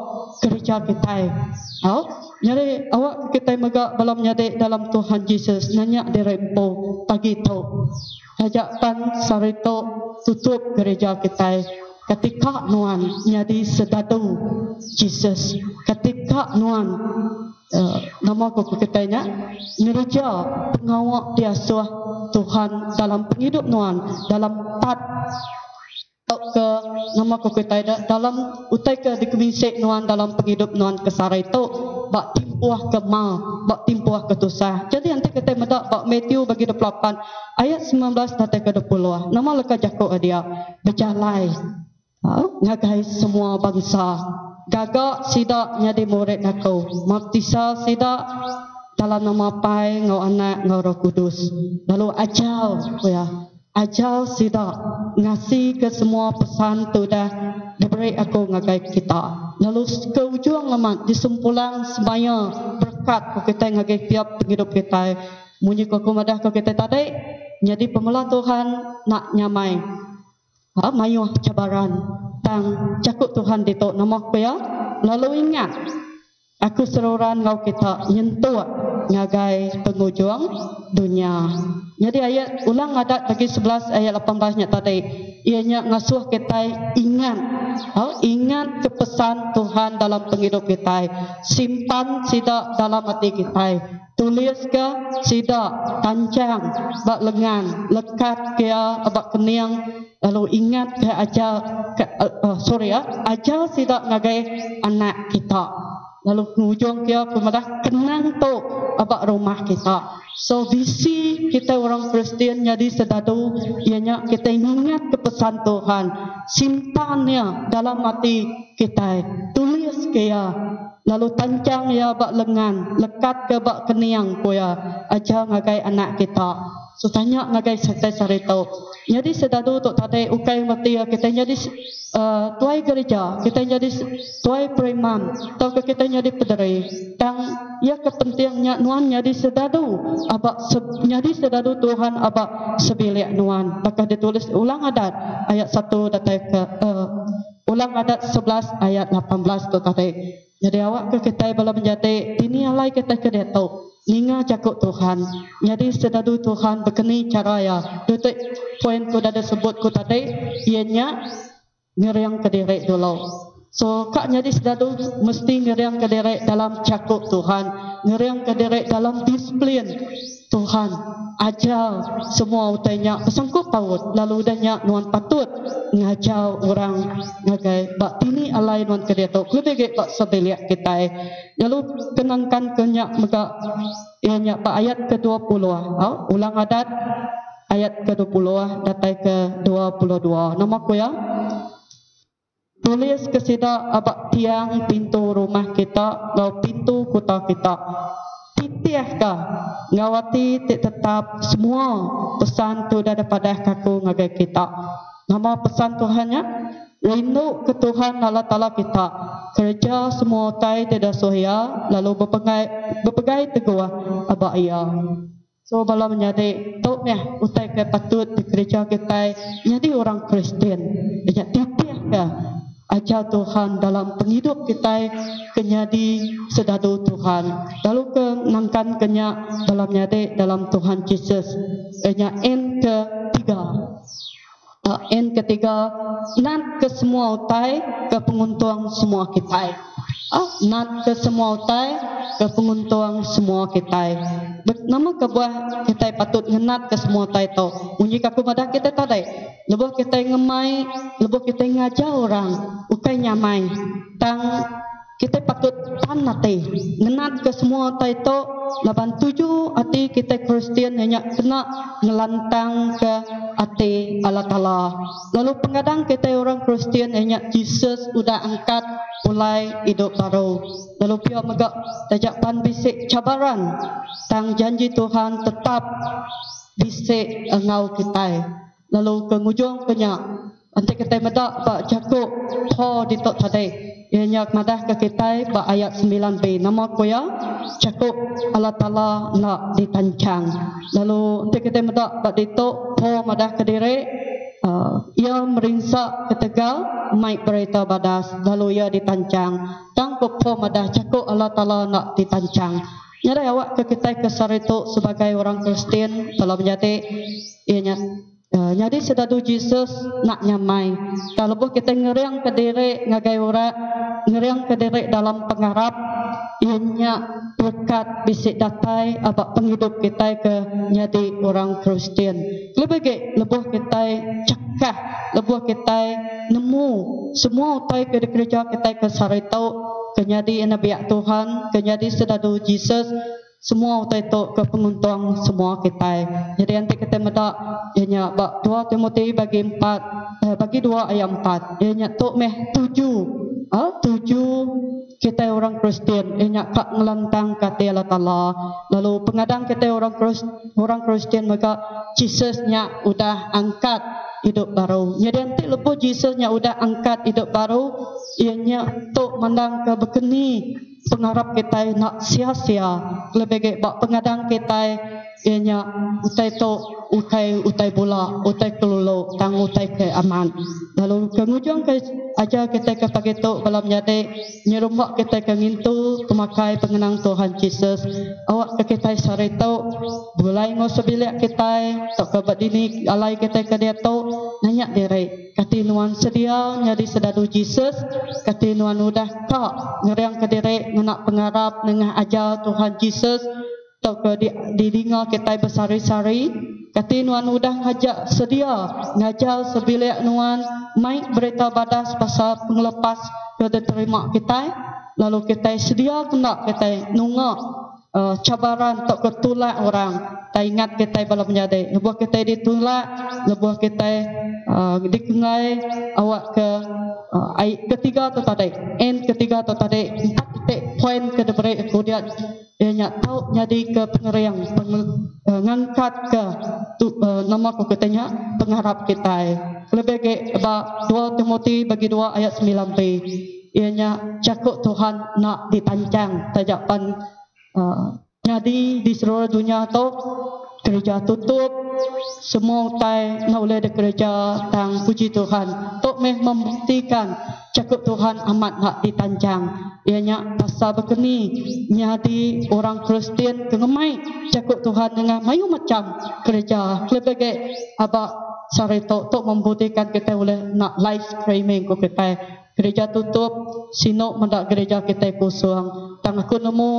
gereja kita. Jadi awak kita megak balam nyade dalam Tuhan Yesus nanya di rempo pagi tu. Hajakkan sarito tutup gereja kita. Ketika nuan nyadi sedadu Jesus, ketika nuan nama ko ketanya ngereja pengawak diasuh Tuhan dalam penghidup nuan dalam pat ke nama ko ketanya dalam utai ke dikemisik nuan dalam penghidup nuan kesara itu bak timpuah ke mal bak timpuah ke tusah. Jadi nanti kita medak bak Matthew bagi 28 ayat 19 sampai ke 20 nama leka jakok dia berjalai ngagai semua bangsa gagak sidak nyadi murid aku baptisa sidak dalam nama Pai ngau anak ngau Roh Kudus lalu ajar ya ajar sidak ngasih ke semua pesan tu dah diberi aku ngagai kita lalu ke ujung lemak disempulang semaya berkat kita ngagai tiap penghidup kita munyi ko kumadah ko kita tadi jadi pemela Tuhan nak nyamai mayuh cabaran tang cakut Tuhan ditok nama ko ya lalu ingat aku seruran ngau kita nyentuh ngagai pengujung dunia. Jadi ayat ulang adat bagi 11 ayat 18 nya tadi ianya ngasuh kita ingat ingat kepesan Tuhan dalam penghidup kita, simpan sidak dalam hati kita, tulis ke sidak tancang bak lengan lekat ke bak keniang lalu ingat ke ajar ajar sidak ngagai anak kita lalu hujung dia kemudian kenang tu abak rumah kita. So visi kita orang Kristian jadi sedadu ianya kita ingat kepesan Tuhan, simpannya dalam hati kita, tulis dia lalu tancang ya bak lengan lekat ke bak keniang koya aja ngagai anak kita. So tanya ngagai serta sarito. Jadi sedadu tok tadi ukai mati kita jadi tuai gereja, kita jadi tuai preman, atau kita jadi pederi. Tang ya kepentingnya nuan jadi sedadu, abak jadi sedadu Tuhan abak sebilik nuan. Maka ditulis ulang adat ayat 1 datai ke ulang adat 11 ayat 18 tu tadi. Jadi awak ke kita bala menjadi ini alai kita ke detok. Ninga cakut Tuhan. Jadi sedadu Tuhan berkeni cara ya. Detik poin ku dah sebut ku tadi ianya ngeriang ke diri dulu. So kak jadi sedadu mesti ngeriang ke diri dalam cakut Tuhan, ngeriang ke diri dalam disiplin Tuhan. Ajar semua utainya pesangkut paut lalu udahnya nuan patut ngajar orang ngagai bak tini alai nuan ke detok lebih ge bak sebelik kita. Lalu kenangkan kenyak mega ianya pak ayat ke-20 ulang adat ayat ke-20 datai ke-22 nama ku ya tulis kesida abak tiang pintu rumah kita atau pintu kota kita titiahkah ngawati tetap semua pesan tu dah daripada kaku ngagai kita nama pesan Tuhannya rindu ke Tuhan Allah Ta'ala kita kerja semua tai tidak sohya lalu berpegai teguh abak ia. So bala menjadi tok ni utai ke patut di gereja kita jadi orang Kristen dia titiah ke ajar Tuhan dalam penghidup kita kenyadi sedadu Tuhan lalu kenangkan kenya dalam nyade dalam Tuhan Yesus enya N ketiga nan ke semua utai ke penguntung semua kita nat ke semua utai ke penguntung semua kita. Nama kebuah kita patut ngenat ke semua utai tu. Bunyi kaku madah kita tadi. Lebuh kita ngemai, lebuh kita ngajar orang, ukai nyamai. Tang kita patut tanati ngenat ke semua utai tu. Laban tuju hati kita Kristian hanya kena ngelantang ke hati Allah Ta'ala. Lalu pengadang kita orang Kristian hanya Jesus sudah angkat mulai hidup baru. Lalu pihak megak tajapan bisik cabaran. Tang janji Tuhan tetap bisik engau kita. Lalu kengujung kenya nanti kita medak pak jakuk ho ditok tadi. Ianya madah ke kita pak ayat 9b. Nama ko ya jakuk Allah Ta'ala nak ditancang. Lalu nanti kita medak pak ditok ho madah ke diri. Ia merinsak ke Tegal, maik berita badas, lalu ia ditancang. Tangkup po madah cakap Allah Ta'ala nak ditancang. Nyadai awak ke kita ke Sarito sebagai orang Kristian telah menjadi ianya jadi sedadu Jesus nak nyamai. Kalau kita ngeriang ke diri ngagai orang, ngeriang ke diri dalam pengharap, ianya berkat bisik datai abak penghidup kita ke jadi orang Kristian. Lebih kita cakap, lebih kita nemu semua utai ke gereja kita ke Sarito, ke jadi Nabi Tuhan, ke jadi sedadu Jesus. Semua utai itu ke penguntung semua kita. Jadi nanti kita medak ianya bab 2 Timotius bagi 4 bagi 2 ayat 4. Ianya tok meh 7 kita orang Kristian ianya kak ngelantang kata Allah Ta'ala. Lalu pengadang kita orang Kristian maka Jesusnya udah angkat hidup baru. Jadi nanti lepas Jesusnya udah angkat hidup baru, ianya tok mandang ke bekeni pengharap kita nak sia-sia. Lebih bak pengadang kita ianya utai to utai bola, utai kelulu, tang utai ke aman. Lalu kengujung ke aja kita ke pagi tu dalam jadi nyerumbak kita ke ngintu pemakai pengenang Tuhan Yesus. Awak ke kita Sarito bulai ngosebilik kita tak ke badini alai kita ke dia tu nanya diri katinuan sedia jadi sedadu Jesus, katinuan udah kak ngeriang ke diri nak pengharap dengan ajar Tuhan Yesus. Tak ke di dinga kita bersari-sari, kati nuan udah ngajak sedia, ngajar sebilik nuan maik berita badas pasal penglepas kita terima kita, lalu kita sedia kena kita nungak cabaran tak ketulak orang. Tak ingat kita belum menjadi, lebuh kita ditulak, lebuh kita dikengai awak ke ketiga tu tadi, ketiga tu tadi 4 poin ke depan kemudian ianya tahu jadi ke pengeriang ngangkat ke nama ko katanya pengharap kita. Lebih ke 2 Timotius bagi 2 ayat 9b. Ianya cakap Tuhan nak ditancang tajapan jadi di seluruh dunia tu gereja tutup, semua utai nak boleh ada gereja tang puji Tuhan. Tok meh membuktikan cakap Tuhan amat nak ditancang. Ianya pasal begini nyadi orang Kristian kengemai cakap Tuhan dengan mayu macam gereja. Lebih ke abak Sarito tok membuktikan kita boleh nak live streaming ko kita. Gereja tutup, sinok mendak gereja kita kosong. Tang aku nemu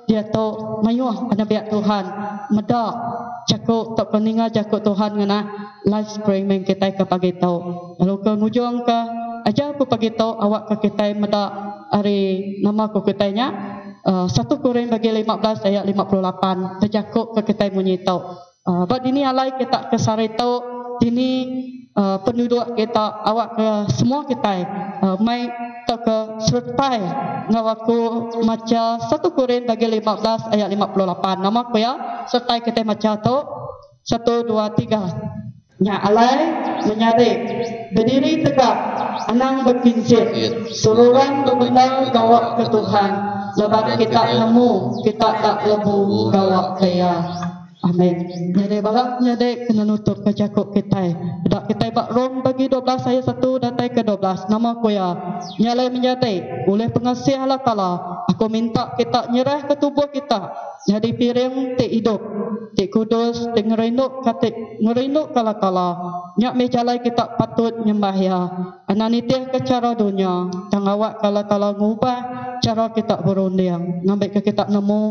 dia tu mayuh Nabi Tuhan medak cakap tak keninga cakap Tuhan ngena live streaming kita ke pagi tu. Lalu ke ngujung ke aja aku pagi tu awak ke kita medak hari nama aku kitanya 1 Korintus bagi 15 ayat 58 tercakap ke kita bunyi tu. Bab ini alai kita ke Sarito ini penduduk kita awak ke semua kita mai tak ke sertai ngawaku maca 1 Korintus bagi 15 ayat 58 nama aku ya sertai kita maca tu 1 2 3 nya alai menyari berdiri tegak anang berkincir seluruh benar gawak ke Tuhan lebat kita nemu kita tak lebu gawak kaya. Amin. Jadi balak nyade kena nutup ke cakap kita. Dak kita bak Rom bagi 12 ayat 1 datai ke 12. Nama aku ya nyalai menjadi oleh pengasih Allah Ta'ala. Aku minta kita nyerah ke tubuh kita. Jadi piring te hidup, te kudus, te ngerinduk kate ngerinduk Allah Ta'ala. Nyak mejalai kita patut nyembah ya. Ananitih ke cara dunia. Tang awak Allah Ta'ala ngubah cara kita berunding. Ngambil ke kita nemu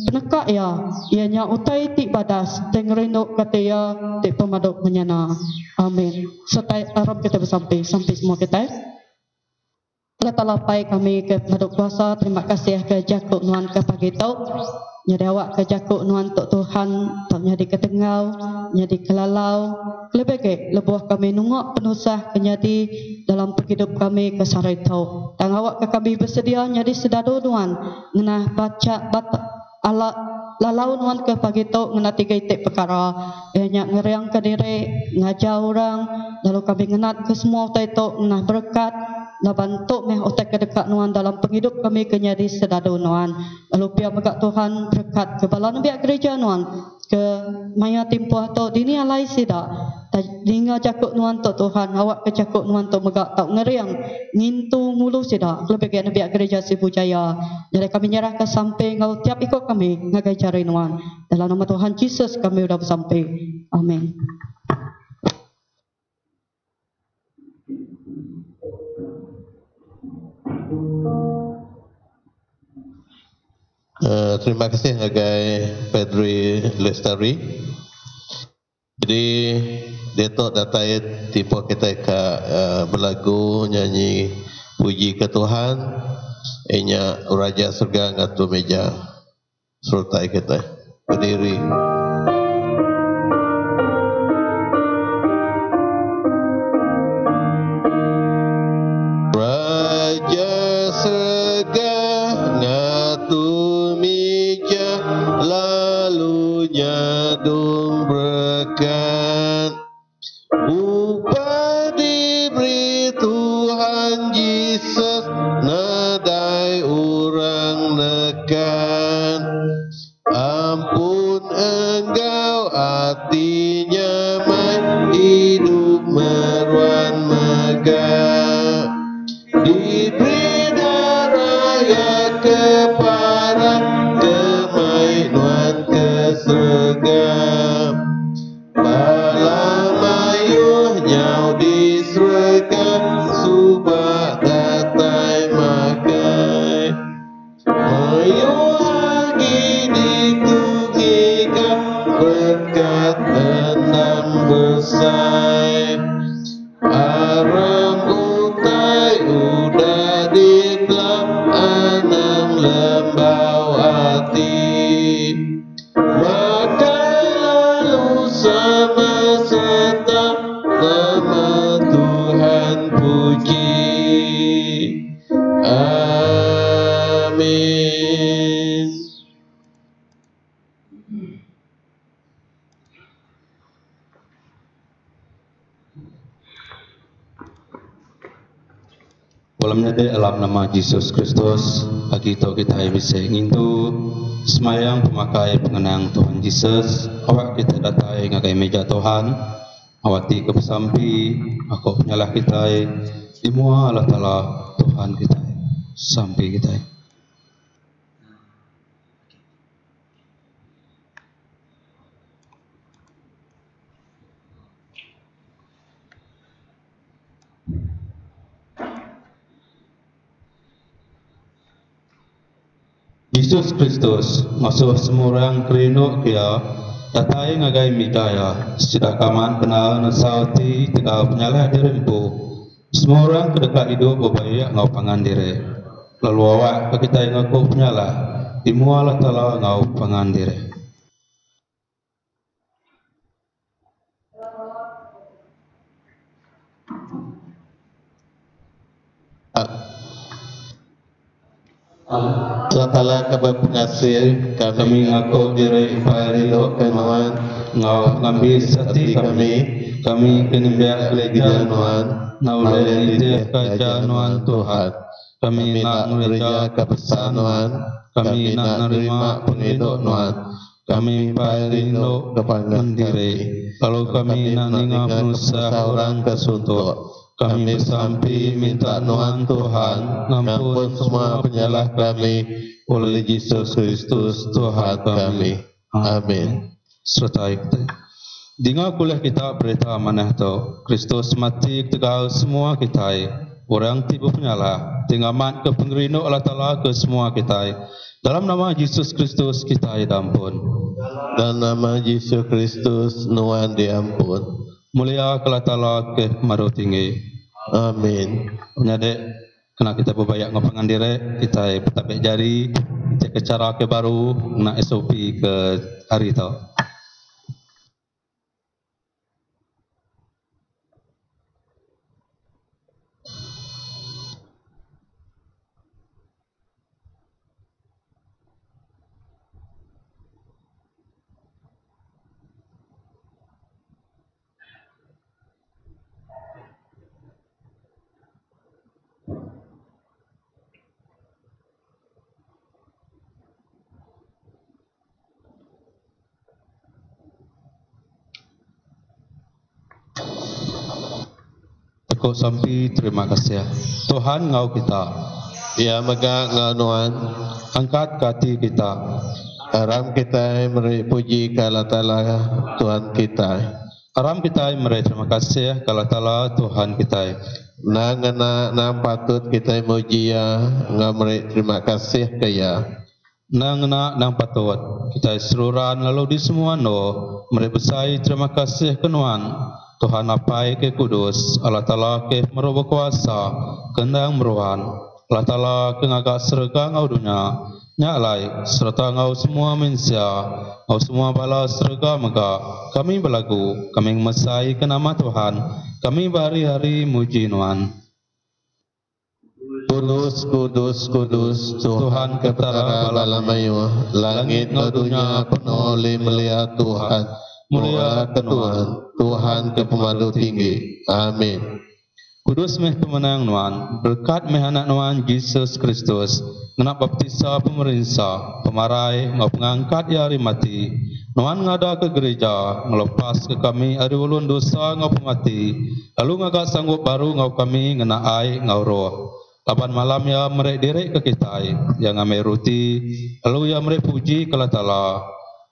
penekak ya. Ianya utai ti badas. Tengerinduk katia ti pemaduk menyana. Amin. Serta Arab kita bersampai. Sampai semua kita. Lapai kami ke pemaduk kuasa. Terima kasih ke Jakuk Nuan ke pagi tau. Jadi awak ke Jakuk Nuan tok Tuhan. Tok nyadi ke tengau. Nyadi ke lalau. Lebih ke lebuah kami nungok penusah kenyadi dalam hidup kami ke Saritau. Dan awak ke kami bersedia nyadi sedadu Nuan. Ngenah baca ala lalau Nuan ke pagi tau. Ngenah 3 itik perkara. Ianya ngeriang ke diri. Ngajar orang. Lalu kami ngenat ke semua utai tok. Ngenah berkat. Nak bantu meh otak kedekat Nuan dalam penghidup kami kenyadi sedadu Nuan. Lalu pihak megak Tuhan berkat ke balon biak gereja Nuan ke maya timpuh to dini alai sida. Dinga Jakuk Nuan to Tuhan awak ke Jakuk Nuan to megak tak ngeriang ngintu ngulu sida. Lebih ke biak gereja Sibu Jaya. Jadi kami nyerah ke sampai ngau tiap ikut kami ngagai cari Nuan. Dalam nama Tuhan Yesus kami sudah bersampai. Amin. Terima kasih Agai Pedri Lestari. Jadi Datuk datai tipu kita ke berlagu nyanyi puji ke Tuhan. Inya Raja Surga ngatu meja sertai kita berdiri. Raja Surga ngatu lalu nyadung berkat upah diberi Tuhan Yesus nadai orang nekan ampun engkau hatinya hidup meruan megah diberi darah ya kepada Nuan kesergam Balam ayuh nyau di sergam Subak datai makai Ayuh lagi ditugikan Berkat enam besar Aram utai udah diklam Anang lembau hati maka lalu sama serta nama Tuhan puji. Amin. Walamnya di alam nama Yesus Kristus, bagi kita bisa ngintu semayang pemakai pengenang Tuhan Yesus. Awak kita datai ngagai meja Tuhan, awati ke pesampi, aku penyalah kita, dimua Allah Ta'ala Tuhan kita, sampai kita. Yesus Kristus masuk semua orang kerinduk dia datai ngagai midaya sedak kaman kenal nasauti tidak penyalah diri itu semua orang kedekat hidup berbaik ngau pangan diri lalu awak kita yang ngaku penyalah dimualah Ta'ala ngau pangan diri. Allah Ta'ala kabar pengasih kami ngaku diri iparido kenuan ngau ngambil sati kami kenimbiak gereja Nuan naulai dia kerja Nuan Tuhan kami nak gereja kebesaran Nuan kami nak nerima penghidup Nuan kami parindo mendiri kalau kami nak ninga manusia orang kesuntuk kami bersampi minta Nuan Tuhan ngampun semua penyalah kami oleh Yesus Kristus Tuhan kami. Amin. Sertai kita. Dengar kuliah kita berita amanah tu Kristus mati tegak semua kita orang tiba penyalah, tinggaman ke pengerino Allah Ta'ala ke semua kita. Dalam nama Yesus Kristus kita diampun. Dan nama Yesus Kristus nuan diampun. Mulia ke Allah Ta'ala ke maru tinggi. Amin. Menyadek, kena kita berbayak ngapangan diri, kita petapik jari, cek ke cara ke baru, nak SOP ke hari itu. Tekuk sampai terima kasih. Tuhan ngau kita. Ya mega nganuan. Angkat kati kita. Aram kita meri puji ke Allah Ta'ala Tuhan kita. Aram kita meri terima kasih ke Allah Ta'ala Tuhan kita. Nang patut kita muji ya, ngamri terima kasih ke ya. Nang patut kita seluruhan lalu di semua no meri besai terima kasih kenuan. Tuhan apai ke kudus, Allah Ta'ala ke meruba kuasa, kendang meruan, Allah Ta'ala ke ngagak serga ngau dunia, nyalai, serta ngau semua manusia, ngau semua bala serga mega, kami berlagu, kami mesai ke nama Tuhan, kami berhari-hari muji nuan. Kudus, kudus, kudus, Tuhan ketara balamayu, langit ke dunia penuh melihat Tuhan. Mulia ke Tuhan ke pemadu tinggi. Amin. Kudus meh pemenang nuan, berkat meh anak nuan Yesus Kristus, ngenak baptisa pemerintah, pemarai, ngau pengangkat ya hari mati, nuan ngada ke gereja, ngelepas ke kami hari ulun dosa ngau pemati, lalu ngagak sanggup baru ngau kami ngenak ai ngau roh. Lapan malam ya merek direk ke kita, yang ngamai roti, lalu ya merek puji ke Allah Ta'ala.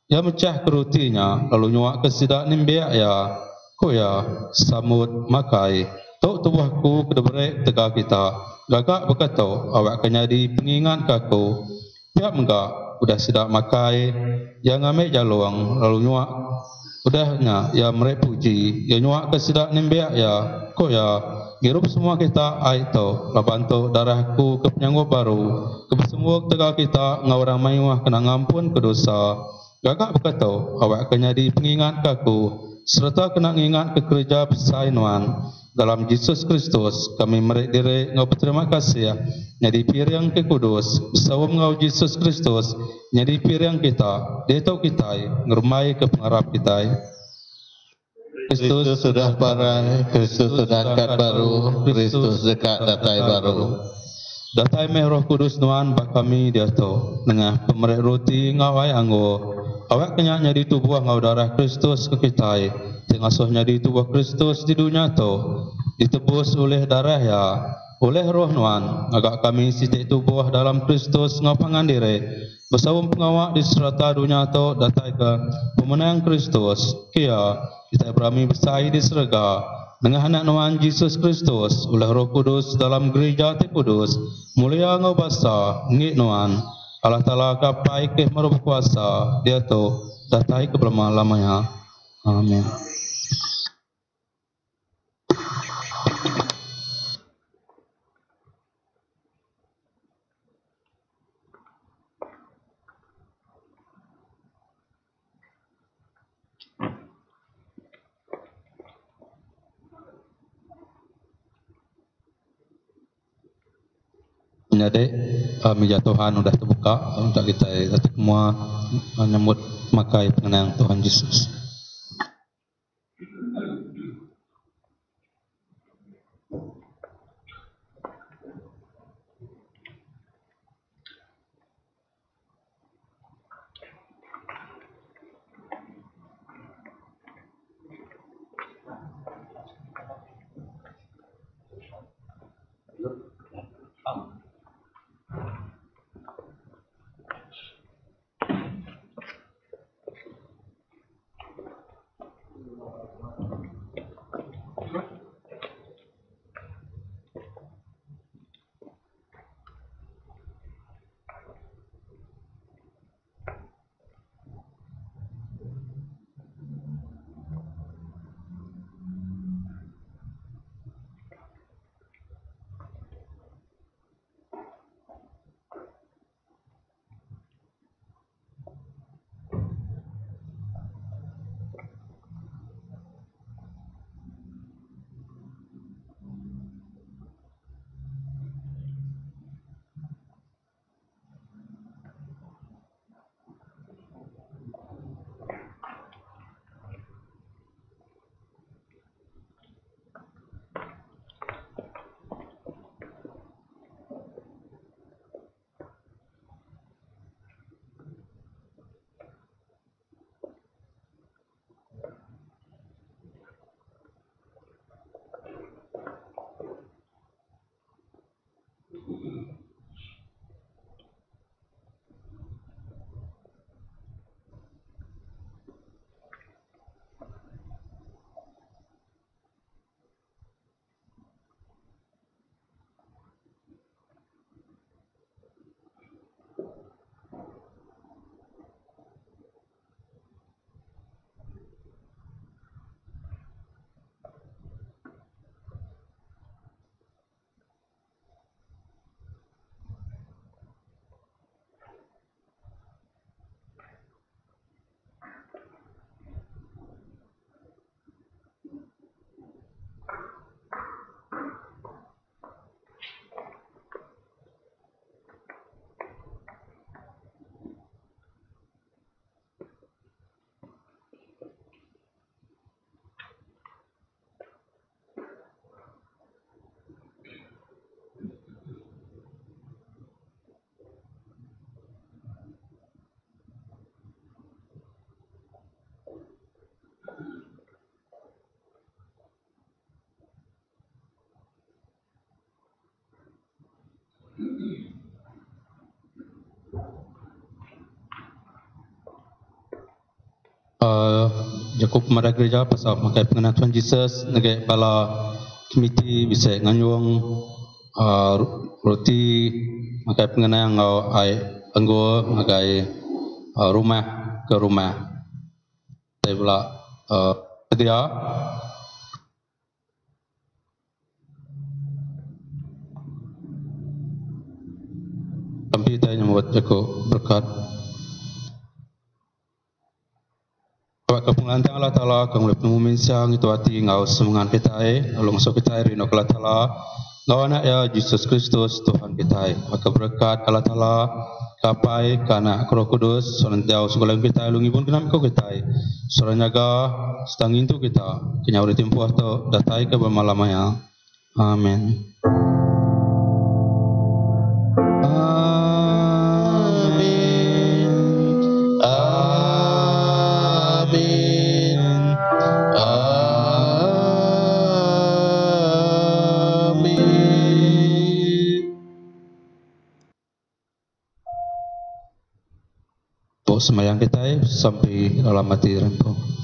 Ya mecah kerutinya, lalu nyuak ke sidak nimbiak ya, ko ya samut makai, tok tubuhku kedebrek tega kita, gagak berkata, awak kenyadi pengingat kaku, biar enggak, udah sidak makai, yang ngamik jaluang, lalu nyuak, udahnya, ya merek puji, ya nyuak ke sidak nimbiak ya, ko ya, girup semua kita air to, labantu darahku ke penyanggup baru, kebesembuh tega kita, ngawang mayuah kena ngampun ke dosa. Gagak berkata, awak kenyadi pengingat kaku, serta kena ingat ke kerja pesainuan. Dalam Yesus Kristus, kami merek diri ngau berterima kasih, nyadi piring ke kudus, bersawam ngau Yesus Kristus, nyadi piring kita, detok kita, ngerumai ke pengharap kita. Kristus sudah parai, Kristus sudah angkat baru, Kristus dekat datai baru. Datai meh Roh Kudus nuan bak kami dia to, nengah pemerek roti ngawai anggo. Awak kenyaknya di tubuh ngau darah Kristus ke kita, tengasuhnya di tubuh Kristus di dunia to, ditebus oleh darah ya, oleh roh nuan, agak kami sitik tubuh dalam Kristus ngau pangan diri, bersawum pengawak di serata dunia to, datai ke pemenang Kristus, kia, kita berami bersai di serga, dengan anak nuan Yesus Kristus, oleh Roh Kudus dalam gereja ti kudus, mulia ngau basa, ngik nuan, Allah Ta'ala kapai ke merupakan kuasa, dia tu datai ke lamanya. Amin. Jadi, meja Tuhan sudah terbuka untuk kita semua menyambut makai pengenang Tuhan Yesus. Jakob kepada gereja pasal makai pengenalan Tuhan Yesus nagai bala komiti bisa nganyung roti makai pengenalan ngau ai anggo makai rumah ke rumah. Saya pula dia tapi kita membuat Jakob berkat. Bapak kepengelantan Allah Ta'ala, kang boleh penemu siang itu hati ngau semangat kita lalu masuk kita rino ke Allah Ta'ala, ngau anak ya Yesus Kristus Tuhan kita. Maka berkat Allah Ta'ala, kapai karena Roh Kudus, soalan jauh segala kita, lungi pun kenapa kau kita, soalan jaga, setang itu kita, kenyawari tempuh atau datai ke bermalamanya. Amin. Semayang kita sampai dalam mati rempong.